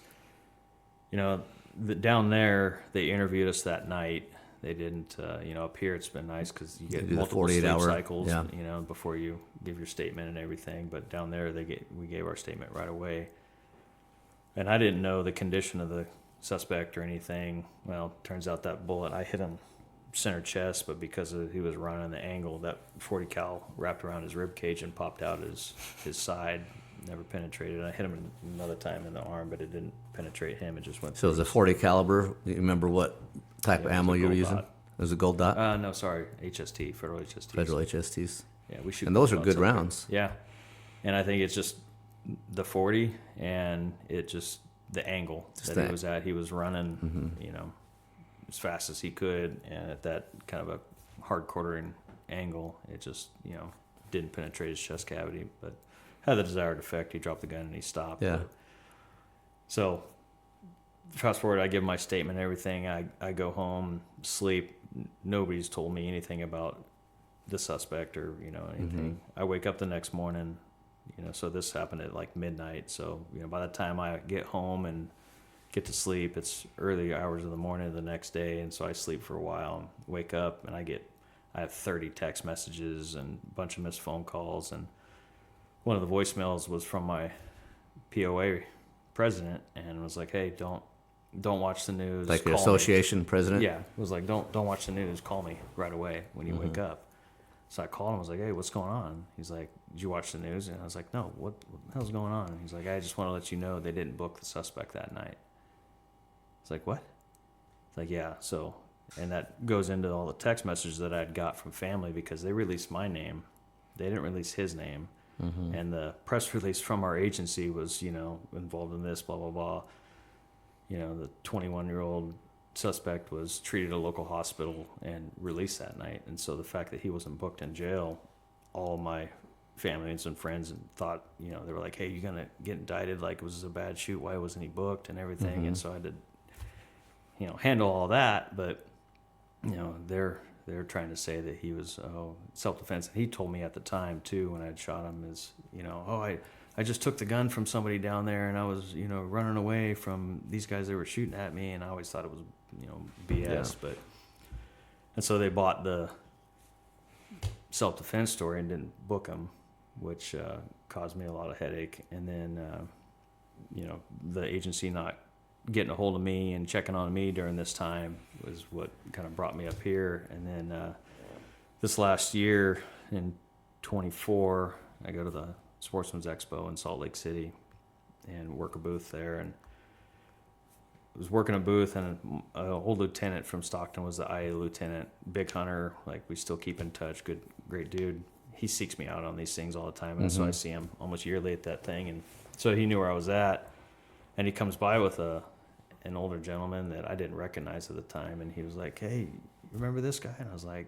down there they interviewed us that night. They didn't, up here it's been nice because you get multiple sleep cycles, before you give your statement and everything. But down there we gave our statement right away, and I didn't know the condition of the suspect or anything. Well, turns out that bullet, I hit him center chest, but because he was running the angle, that 40 cal wrapped around his rib cage and popped out his side, never penetrated. I hit him another time in the arm, but it didn't penetrate him. It just went. So it was a 40 caliber. Do you remember what type of ammo you were using? It was a gold dot? No, sorry, HST, Federal HSTs. Federal HSTs. Yeah, we shoot. And those are good up rounds. There. Yeah, and I think it's just the 40, and it just the angle that he was at. He was running, as fast as he could, and at that kind of a hard quartering angle, it just didn't penetrate his chest cavity, but had the desired effect. He dropped the gun and he stopped. Yeah. So fast forward, I give my statement and everything. I go home, sleep. Nobody's told me anything about the suspect or, anything. I wake up the next morning, so this happened at like midnight. So, by the time I get home and get to sleep, it's early hours of the morning of the next day. And so I sleep for a while and wake up and I have 30 text messages and a bunch of missed phone calls. And one of the voicemails was from my POA president and was like, hey, don't watch the news. Like the association president? Yeah. It was like, don't watch the news. Call me right away when you wake up. So I called him. I was like, hey, what's going on? He's like, did you watch the news? And I was like, no, what the hell's going on? And he's like, I just want to let you know they didn't book the suspect that night. It's like, what? It's like, yeah. So, and that goes into all the text messages that I'd got from family because they released my name. They didn't release his name. And the press release from our agency was, involved in this, blah, blah, blah. The 21-year-old suspect was treated at a local hospital and released that night. And so the fact that he wasn't booked in jail, all my families and friends thought, they were like, hey, you're going to get indicted like it was a bad shoot. Why wasn't he booked and everything? And so I had to, handle all that. But, they're trying to say that he was self-defense. And he told me at the time, too, when I had shot him is, I just took the gun from somebody down there and I was, running away from these guys that were shooting at me. And I always thought it was, BS. Yeah. And so they bought the self-defense story and didn't book him, which caused me a lot of headache. And then, the agency not getting a hold of me and checking on me during this time was what kind of brought me up here. And then this last year in 24, I go to the Sportsman's Expo in Salt Lake City and work a booth there. And I was working a booth, and an old lieutenant from Stockton was the IA lieutenant, big hunter. Like, we still keep in touch, great dude. He seeks me out on these things all the time, and so I see him almost yearly at that thing. And so he knew where I was at, and he comes by with an older gentleman that I didn't recognize at the time, and he was like, hey, you remember this guy? And I was like,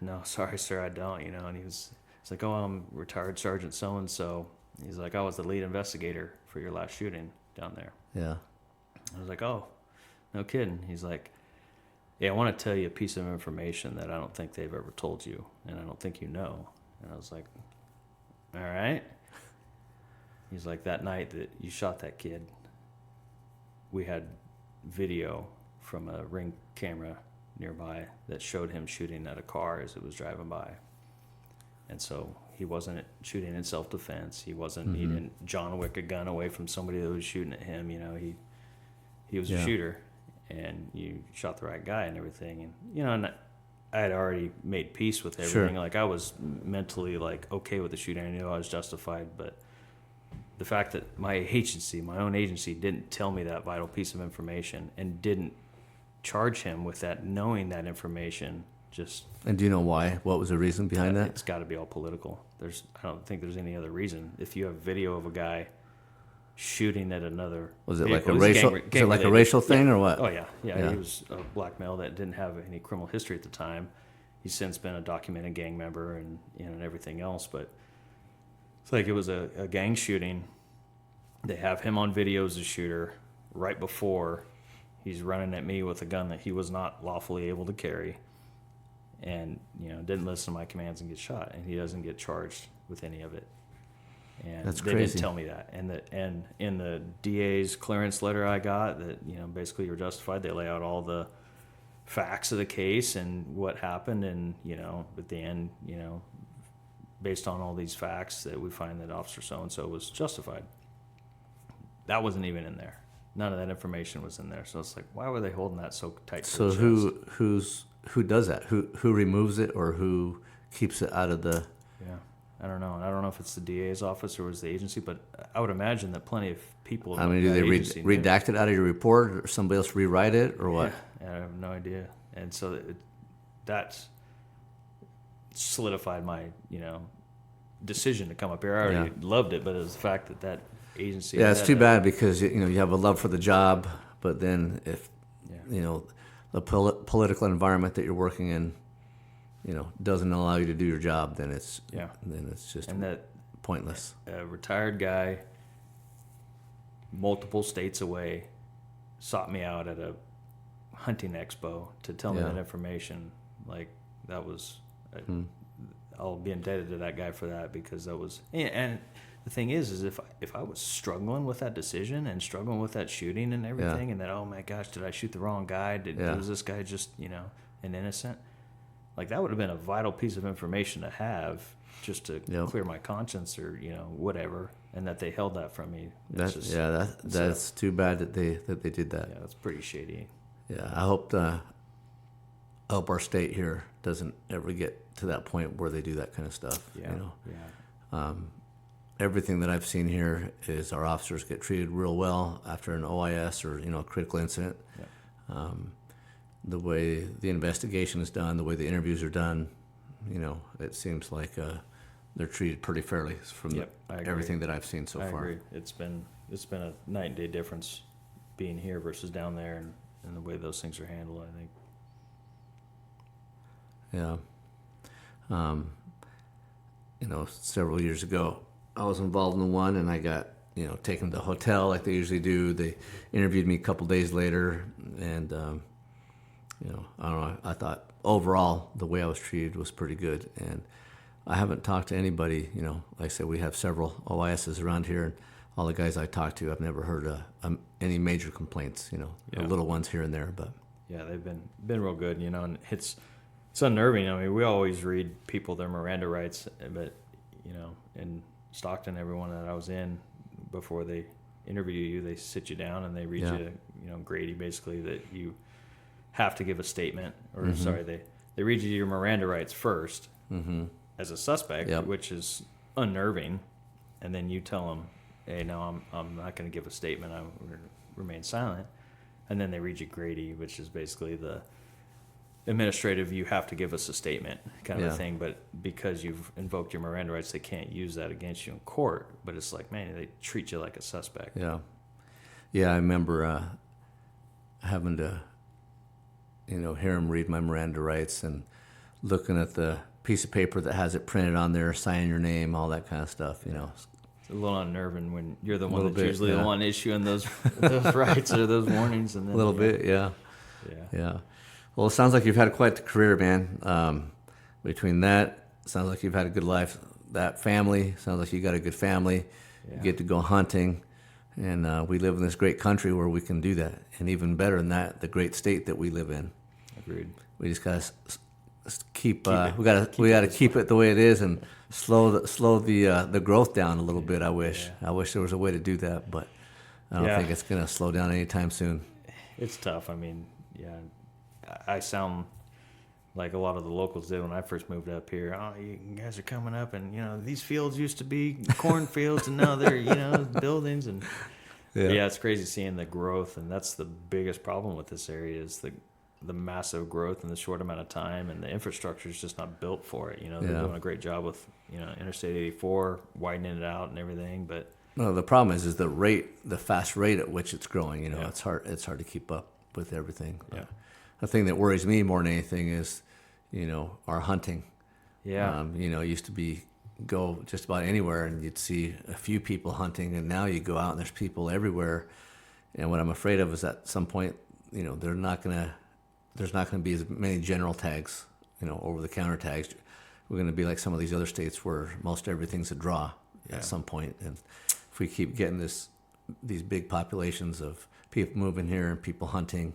no, sorry, sir, I don't, And he's like, oh, I'm retired Sergeant so-and-so. He's like, I was the lead investigator for your last shooting down there. Yeah. I was like, oh, no kidding. He's like, yeah, I want to tell you a piece of information that I don't think they've ever told you, and I don't think you know. And I was like, all right. He's like, that night that you shot that kid, we had video from a Ring camera nearby that showed him shooting at a car as it was driving by. And so he wasn't shooting in self-defense. He wasn't, he didn't John Wick a gun away from somebody that was shooting at him. He was a shooter, and you shot the right guy and everything. And, and I had already made peace with everything. Sure. Like, I was mentally, okay with the shooting. I knew I was justified, but the fact that my own agency, didn't tell me that vital piece of information and didn't charge him with that, knowing that information, just... And do you know why? What was the reason behind that? It's got to be all political. I don't think there's any other reason. If you have video of a guy shooting at another... Was it vehicle, like a racial thing or what? Oh, yeah. He was a black male that didn't have any criminal history at the time. He's since been a documented gang member and everything else, but it's like it was a gang shooting. They have him on video as a shooter right before he's running at me with a gun that he was not lawfully able to carry, and didn't listen to my commands and get shot, and he doesn't get charged with any of it. And That's they crazy. didn't tell me that. And in the DA's clearance letter I got, that basically you're justified, they lay out all the facts of the case and what happened, and at the end, based on all these facts, that we find that Officer so-and-so was justified. That wasn't even in there. None of that information was in there. So it's like, why were they holding that so tight to So the chest? who does that? Who removes it, or who keeps it out of the... Yeah, I don't know. I don't know if it's the DA's office or was the agency, but I would imagine that plenty of people... I mean, do they redact it out of your report, or somebody else rewrite it, or what? Yeah, I have no idea. And so that's solidified my, decision to come up here. I already loved it, but it was the fact that agency... Yeah, it's too bad because, you have a love for the job, but then if, the political environment that you're working in, doesn't allow you to do your job, then it's just pointless. A retired guy, multiple states away, sought me out at a hunting expo to tell me that information. Like, that was I'll be indebted to that guy for that, because that was, and the thing is if I was struggling with that decision and struggling with that shooting and everything, and that, oh my gosh, did I shoot the wrong guy? Was this guy just, an innocent? Like, that would have been a vital piece of information to have, just to clear my conscience, or whatever. And that they held that from me. That's too bad that they did that. Yeah, that's pretty shady. Yeah, I hope our state here doesn't ever get to that point where they do that kind of stuff. Everything that I've seen here is our officers get treated real well after an OIS or a critical incident. The way the investigation is done, the way the interviews are done, it seems like they're treated pretty fairly from everything that I've seen so far. I agree. It's been a night and day difference being here versus down there, and the way those things are handled, I think. Yeah. Several years ago, I was involved in one, and I got, taken to the hotel like they usually do. They interviewed me a couple days later, and, I don't know, I thought overall the way I was treated was pretty good. And I haven't talked to anybody, like I said, we have several OISs around here, and all the guys I talked to, I've never heard any major complaints, little ones here and there, but. Yeah, they've been real good, and it's unnerving. I mean, we always read people their Miranda rights, but, in Stockton, everyone that I was in, before they interview you, they sit you down and they read you, Grady, basically, that you have to give a statement, or sorry, they read you your Miranda rights first as a suspect, which is unnerving, and then you tell them, hey, no, I'm not going to give a statement, I'm going to remain silent, and then they read you Grady, which is basically the administrative, you have to give us a statement kind of a thing, but because you've invoked your Miranda rights, they can't use that against you in court. But it's like, man, they treat you like a suspect. Yeah, I remember having to, hear them read my Miranda rights and looking at the piece of paper that has it printed on there, signing your name, all that kind of stuff. It's a little unnerving when you're the one that's usually the one issuing those rights or those warnings. And then, a little bit, yeah. Well, it sounds like you've had quite the career, man. Between that, sounds like you've had a good life. That family, sounds like you got a good family. Yeah. You get to go hunting, and we live in this great country where we can do that. And even better than that, the great state that we live in. Agreed. We just gotta keep to keep it the way it is and slow the growth down a little bit. I wish there was a way to do that, but I don't think it's gonna slow down anytime soon. It's tough. I mean, I sound like a lot of the locals did when I first moved up here. Oh, you guys are coming up, and these fields used to be cornfields, and now they're buildings, and it's crazy seeing the growth, and that's the biggest problem with this area is the massive growth in the short amount of time, and the infrastructure is just not built for it. They're doing a great job with Interstate 84 widening it out and everything, but no, the problem is the fast rate at which it's growing. It's hard to keep up with everything. Yeah. The thing that worries me more than anything is, our hunting. Yeah. Used to go just about anywhere and you'd see a few people hunting, and now you go out and there's people everywhere. And what I'm afraid of is at some point, there's not gonna be as many general tags, over the counter tags. We're gonna be like some of these other states where most everything's a draw at some point. And if we keep getting these big populations of people moving here and people hunting.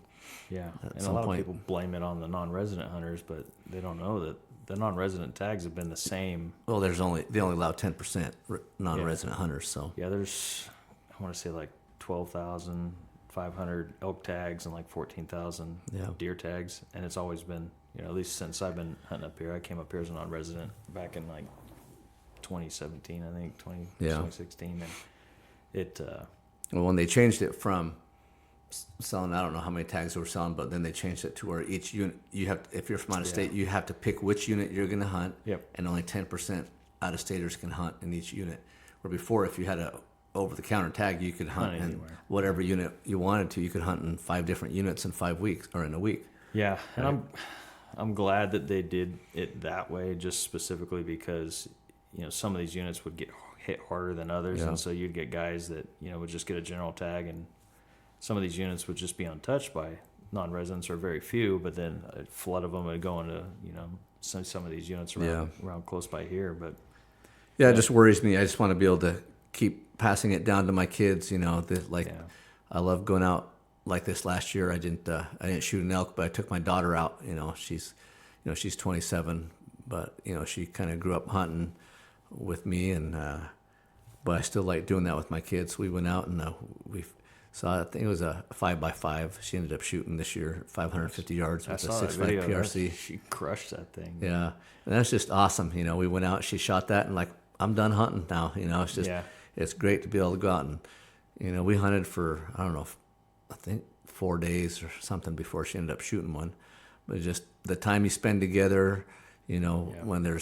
Yeah, and a lot of people blame it on the non-resident hunters, but they don't know that the non-resident tags have been the same. Well, they only allow 10% non-resident hunters. So there's, I want to say like 12,500 elk tags and like 14,000 deer tags, and it's always been, at least since I've been hunting up here. I came up here as a non-resident back in like 2017, I think 2016, and it. Well, when they changed it from selling, I don't know how many tags they were selling, but then they changed it to where each unit, if you're from out of state, you have to pick which unit you're going to hunt, and only 10% out-of-staters can hunt in each unit. Where before, if you had a over-the-counter tag, you could hunt in whatever unit you wanted to. You could hunt in 5 different units in 5 weeks, or in a week. Yeah, and I'm glad that they did it that way, just specifically because, some of these units would get hit harder than others, and so you'd get guys that, would just get a general tag, and some of these units would just be untouched by non-residents or very few, but then a flood of them would go into, some of these units around close by here. But Yeah, it just worries me. I just want to be able to keep passing it down to my kids. I love going out like this last year. I didn't shoot an elk, but I took my daughter out. She's 27, but she kind of grew up hunting with me, and but I still like doing that with my kids. We went out and we saw, I think it was a 5x5. She ended up shooting this year 550 yards with a 6.5 PRC. She crushed that thing. Yeah, and that's just awesome. We went out, she shot that, and I'm done hunting now. It's just it's great to be able to go out and we hunted for I think 4 days or something before she ended up shooting one. But just the time you spend together, when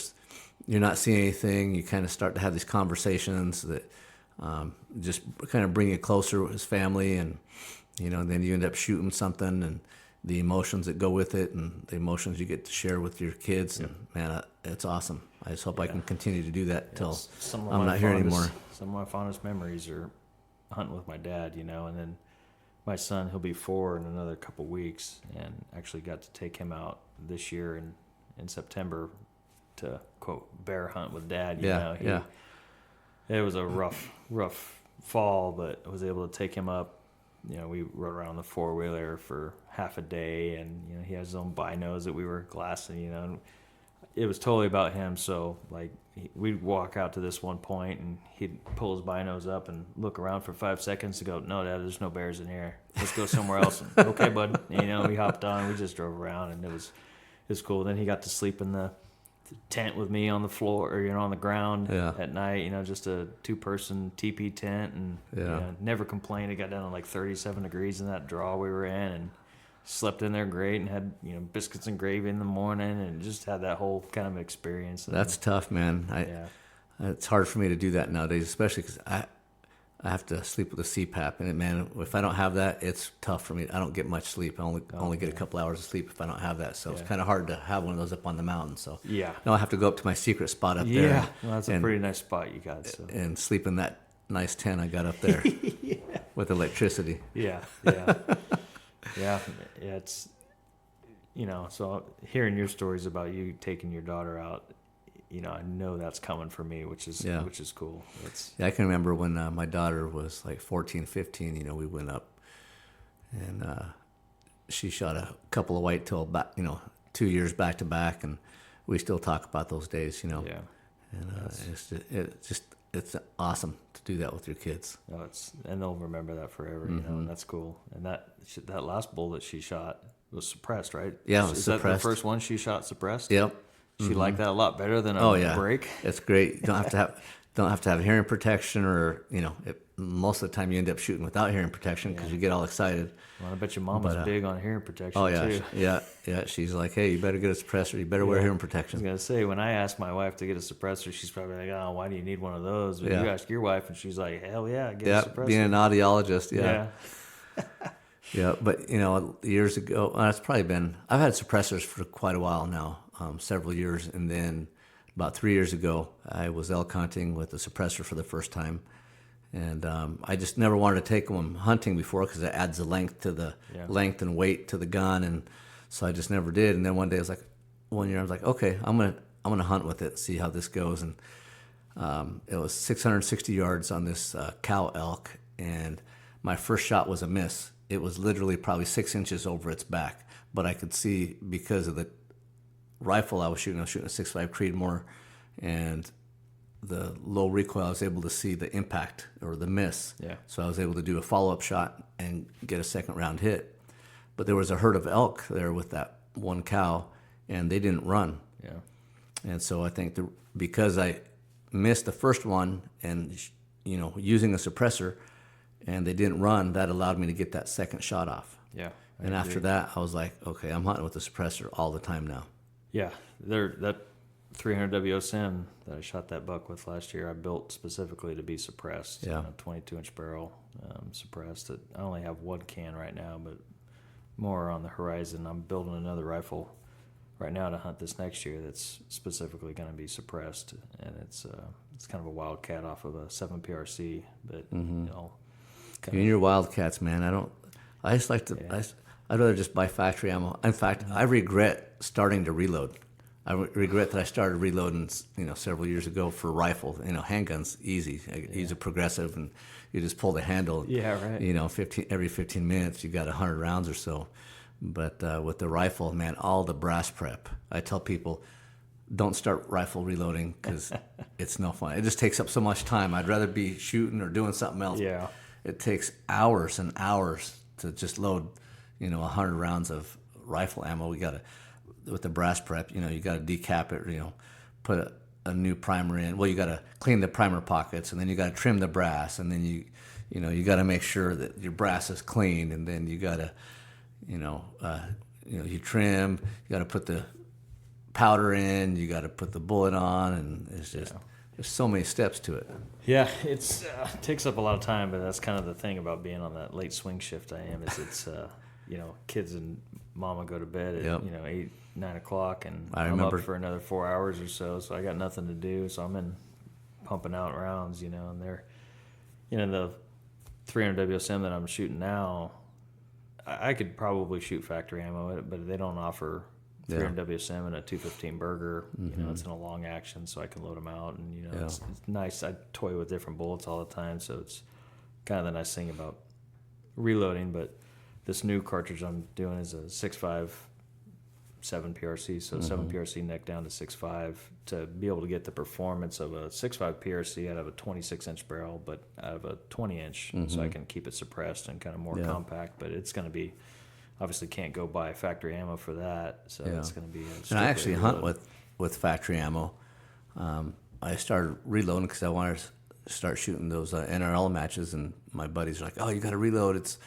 you're not seeing anything, you kind of start to have these conversations that just kind of bring you closer with his family, and then you end up shooting something, and the emotions that go with it, and the emotions you get to share with your kids, and man, it's awesome. I just hope I can continue to do that until I'm not here anymore. Some of my fondest memories are hunting with my dad, and then my son, he'll be 4 in another couple weeks, and actually got to take him out this year in September to quote bear hunt with dad. It was a rough fall, but I was able to take him up. We rode around the 4-wheeler for half a day, and he has his own binos that we were glassing. And it was totally about him. So we'd walk out to this one point, and he'd pull his binos up and look around for 5 seconds to go, "No, Dad, there's no bears in here. Let's go somewhere else." And, "Okay, bud." We hopped on. We just drove around, and it was cool. Then he got to sleep in the tent with me on the floor, or on the ground at night. Just a 2-person teepee tent, and never complained. It got down to like 37 degrees in that draw we were in, and slept in there great, and had biscuits and gravy in the morning, and just had that whole kind of experience. That's tough, man. It's hard for me to do that nowadays, especially because I have to sleep with a CPAP, and man, if I don't have that, it's tough for me. I don't get much sleep. I only get a couple hours of sleep if I don't have that. So it's kind of hard to have one of those up on the mountain. So now I have to go up to my secret spot up there. Yeah, well, that's a pretty nice spot you got. So. And sleep in that nice tent I got up there with electricity. Yeah. It's So hearing your stories about you taking your daughter out, I know that's coming for me, which is cool. I can remember when my daughter was like 14, 15, we went up, and she shot a couple of whitetail back, 2 years back to back, and we still talk about those days, And it's awesome to do that with your kids. And they'll remember that forever, and that's cool. And that last bull that she shot was suppressed, right? Yeah, it was suppressed. Is that the first one she shot suppressed? Yep. She liked that a lot better than a break. It's great. You don't have to have hearing protection, or most of the time you end up shooting without hearing protection because you get all excited. Well, I bet your mom was big on hearing protection. Oh yeah, too. yeah. She's like, "Hey, you better get a suppressor. You better wear hearing protection." I was gonna say, when I asked my wife to get a suppressor, she's probably like, "Oh, why do you need one of those?" But you ask your wife, and she's like, "Hell yeah, get a suppressor." Being an audiologist, yeah. But years ago, I've had suppressors for quite a while now, several years, and then about 3 years ago, I was elk hunting with a suppressor for the first time, and I just never wanted to take them hunting before because it adds the length length and weight to the gun, and so I just never did. And then one year I was like, okay, I'm gonna hunt with it, see how this goes, and it was 660 yards on this cow elk, and my first shot was a miss. It was literally probably 6 inches over its back, but I could see because of the rifle I was shooting a 6.5 Creedmoor, and the low recoil, I was able to see the impact or the miss. Yeah. So I was able to do a follow-up shot and get a second round hit. But there was a herd of elk there with that one cow, and they didn't run. Yeah. And so I think because I missed the first one and using a suppressor, and they didn't run, that allowed me to get that second shot off. Yeah. And after that, I was like, okay, I'm hunting with a suppressor all the time now. Yeah, that 300 WSM that I shot that buck with last year, I built specifically to be suppressed. Yeah. 22-inch barrel, suppressed. I only have one can right now, but more on the horizon. I'm building another rifle right now to hunt this next year that's specifically going to be suppressed, and it's kind of a wildcat off of a 7 PRC, but You and your wildcats, man. I just like to. I'd rather just buy factory ammo. In fact, I regret starting to reload. I regret that I started reloading, several years ago for rifle. Handguns, easy. I use a progressive, and you just pull the handle. Yeah, right. Every 15 minutes, you got 100 rounds or so. But with the rifle, man, all the brass prep. I tell people, don't start rifle reloading because it's no fun. It just takes up so much time. I'd rather be shooting or doing something else. Yeah. It takes hours and hours to just load, 100 rounds of rifle ammo. With the brass prep, you got to decap it, put a new primer in. Well, you got to clean the primer pockets, and then you got to trim the brass, and then you got to make sure that your brass is clean, and then you got to, you trim. You got to put the powder in. You got to put the bullet on, and it's just there's so many steps to it. Yeah, it takes up a lot of time, but that's kind of the thing about being on that late swing shift I am. Is it's kids and mama go to bed at 8, 9 o'clock, and I'm up for another 4 hours or so. So I got nothing to do. So I'm in pumping out rounds, and they're, the 300 WSM that I'm shooting now. I could probably shoot factory ammo, but they don't offer 300 WSM and a 215 Burger. It's in a long action, so I can load them out, and it's nice. I toy with different bullets all the time, so it's kind of the nice thing about reloading. But this new cartridge I'm doing is a 6.5 7 PRC, so 7 PRC neck down to 6.5 to be able to get the performance of a 6.5 PRC out of a 26-inch barrel, but out of a 20-inch, so I can keep it suppressed and kind of more compact. But it's going to be, obviously can't go buy factory ammo for that, so it's going to be. And I actually hunt with factory ammo. I started reloading because I wanted to start shooting those NRL matches, and my buddies are like, "Oh, you got to reload. It's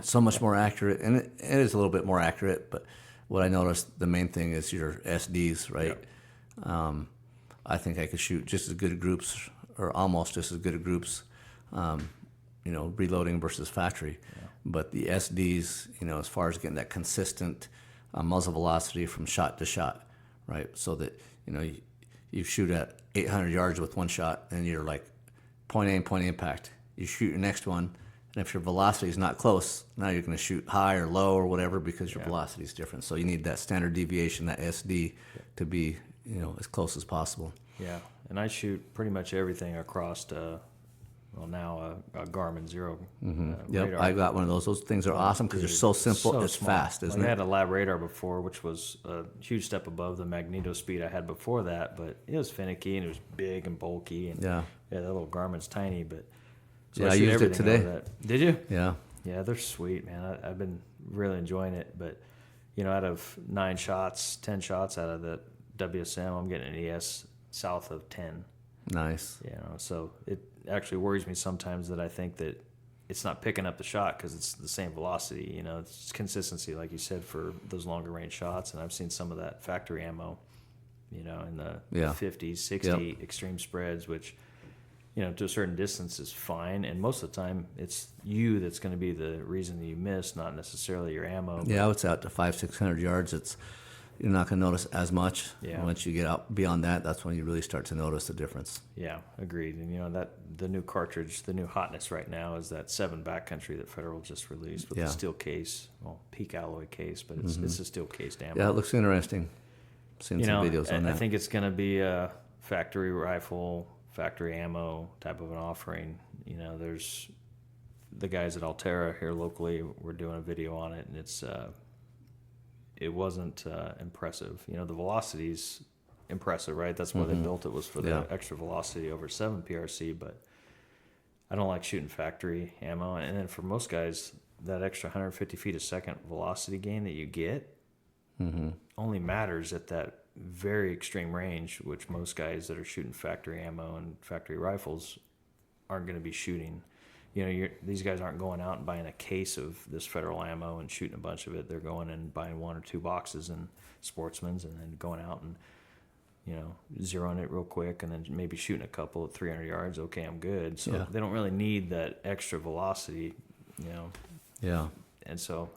so much more accurate," and it is a little bit more accurate, but. What I noticed, the main thing is your SDs, right? Yep. I think I could shoot just as good at groups, or almost just as good at groups, reloading versus factory. Yeah. But the SDs, as far as getting that consistent muzzle velocity from shot to shot, right? So that, you shoot at 800 yards with one shot, and you're like, point aim, point impact. You shoot your next one, and if your velocity is not close, now you're going to shoot high or low or whatever because your velocity is different. So you need that standard deviation, that SD, to be as close as possible. Yeah, and I shoot pretty much everything across now a Garmin Zero. Yep, I got one of those. Those things are awesome because they're so simple. So it's small. Fast, isn't it? I had a lab radar before, which was a huge step above the Magneto speed I had before that, but it was finicky and it was big and bulky. And that little Garmin's tiny, but. So I used it today. Did you? Yeah. Yeah, they're sweet, man. I've been really enjoying it. But, out of 9 shots, 10 shots out of the WSM, I'm getting an ES south of 10. Nice. So it actually worries me sometimes that I think that it's not picking up the shot because it's the same velocity. It's consistency, like you said, for those longer range shots. And I've seen some of that factory ammo, in the 50, 60 extreme spreads, which – to a certain distance is fine, and most of the time it's you that's going to be the reason that you miss, not necessarily your ammo. Yeah, it's out to 500-600 yards. You're not going to notice as much. Yeah. Once you get out beyond that, that's when you really start to notice the difference. Yeah, agreed. And that the new cartridge, the new hotness right now is that 7 backcountry that Federal just released with the steel case, peak alloy case, but it's a steel case ammo. Yeah, it looks interesting. Seen some videos on that. I think it's going to be a factory rifle. Factory ammo type of an offering. There's the guys at Altera here locally were doing a video on it, and it wasn't impressive. The velocity's impressive, right? That's why they built it, was for the extra velocity over 7 PRC, but I don't like shooting factory ammo. And then for most guys, that extra 150 feet a second velocity gain that you get only matters at that very extreme range, which most guys that are shooting factory ammo and factory rifles aren't going to be shooting. These guys aren't going out and buying a case of this Federal ammo and shooting a bunch of it. They're going and buying 1 or 2 boxes in Sportsman's and then going out and zeroing it real quick and then maybe shooting a couple at 300 yards. Okay, I'm good. So they don't really need that extra velocity. Yeah. And so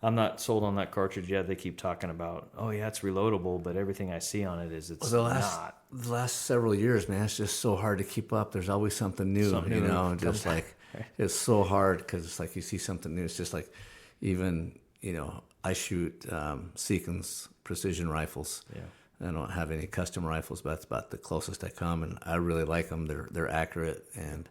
I'm not sold on that cartridge yet. They keep talking about, it's reloadable, but everything I see on it is it's not. The last several years, man, it's just so hard to keep up. There's always something new, just like it's so hard because it's like you see something new. It's just like even, I shoot Seekins precision rifles. I don't have any custom rifles, but that's about the closest I come, and I really like them. They're accurate, and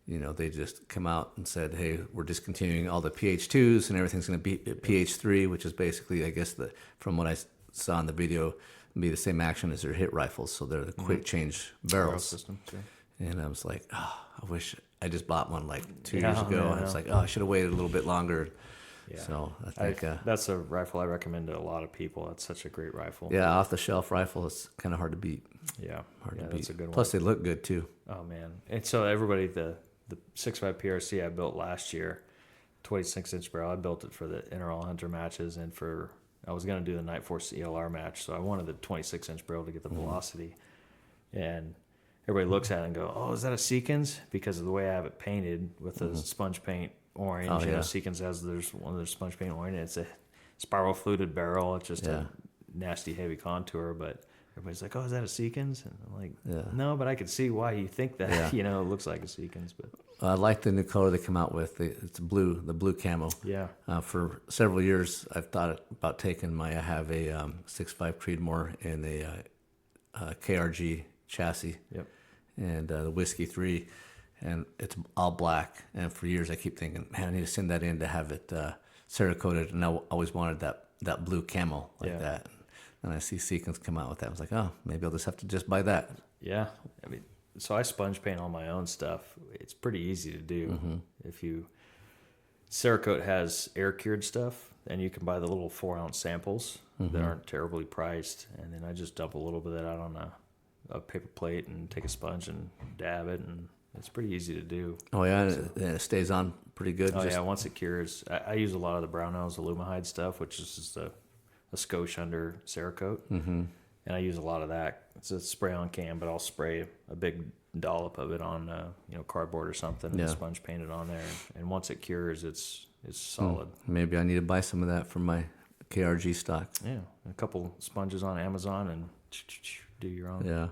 they just come out and said, hey, we're discontinuing all the PH2s, and everything's going to be PH3, which is basically, I guess, from what I saw in the video, be the same action as their hit rifles, so they're the quick change barrels. System, sure. And I was like, oh, I wish I just bought one like 2 Yeah, years ago. yeah, And it's yeah. like, oh, I should have waited a little bit longer. Yeah. So I think, that's a rifle I recommend to a lot of people. That's such a great rifle. yeah, off the shelf rifle is kind of hard to beat. Yeah. Hard to beat. That's a good one. Plus, they look good too. Oh man! And so everybody, the 6.5 PRC I built last year, 26-inch barrel. I built it for the inter-all hunter matches, and I was gonna do the Night Force ELR match, so I wanted the 26-inch barrel to get the velocity. And everybody looks at it and go, "Oh, is that a Seekins?" Because of the way I have it painted with the sponge paint orange. Oh, yeah. Seekins there's one of their sponge paint orange. And it's a spiral fluted barrel. It's just Yeah. a nasty heavy contour, but. Everybody's like, "Oh, is that a Seekins?" And I'm like, Yeah. "No, but I could see why you think that. Yeah. It looks like a Seekins." But I like the new color they come out with. It's blue, the blue camo. yeah, For several years, I've thought about taking I have a 6.5 Creedmoor and a KRG chassis. yep, And the Whiskey 3, and it's all black. And for years, I keep thinking, man, I need to send that in to have it Cerakoted. And I always wanted that blue camo like Yeah. that. And I see Seekins come out with that. I was like, oh, maybe I'll just have to just buy that. yeah. I mean, so I sponge paint all my own stuff. It's pretty easy to do. If you Cerakote has air cured stuff, and you can buy the little 4-ounce samples that aren't terribly priced. And then I just dump a little bit of that out on a paper plate and take a sponge and dab it, and it's pretty easy to do. Oh, yeah, and it stays on pretty good. Oh yeah, once it cures, I use a lot of the brown nose Alumahide stuff, which is just a skosh under Cerakote, and I use a lot of that. It's a spray on can, but I'll spray a big dollop of it on cardboard or something and Yeah. sponge paint it on there. And once it cures, it's solid. Maybe I need to buy some of that for my KRG stock. Yeah, a couple sponges on Amazon and do your own. Yeah.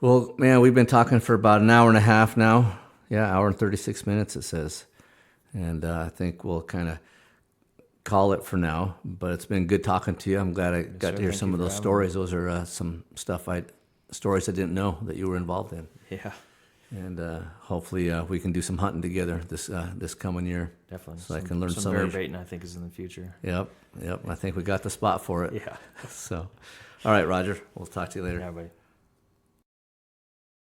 Well, man, we've been talking for about an hour and a half now. Yeah, hour and 36 minutes, it says. And I think we'll kind of call it for now. But it's been good talking to you. I'm glad I got to hear thank some you of for those having stories. Those are some stories I didn't know that you were involved in. Yeah, And hopefully we can do some hunting together this coming year. definitely. So I can learn some some bear of your- baiting, I think, is in the future. Yep. I think we got the spot for it. Yeah. So, all right, Roger. We'll talk to you later. Yeah, buddy.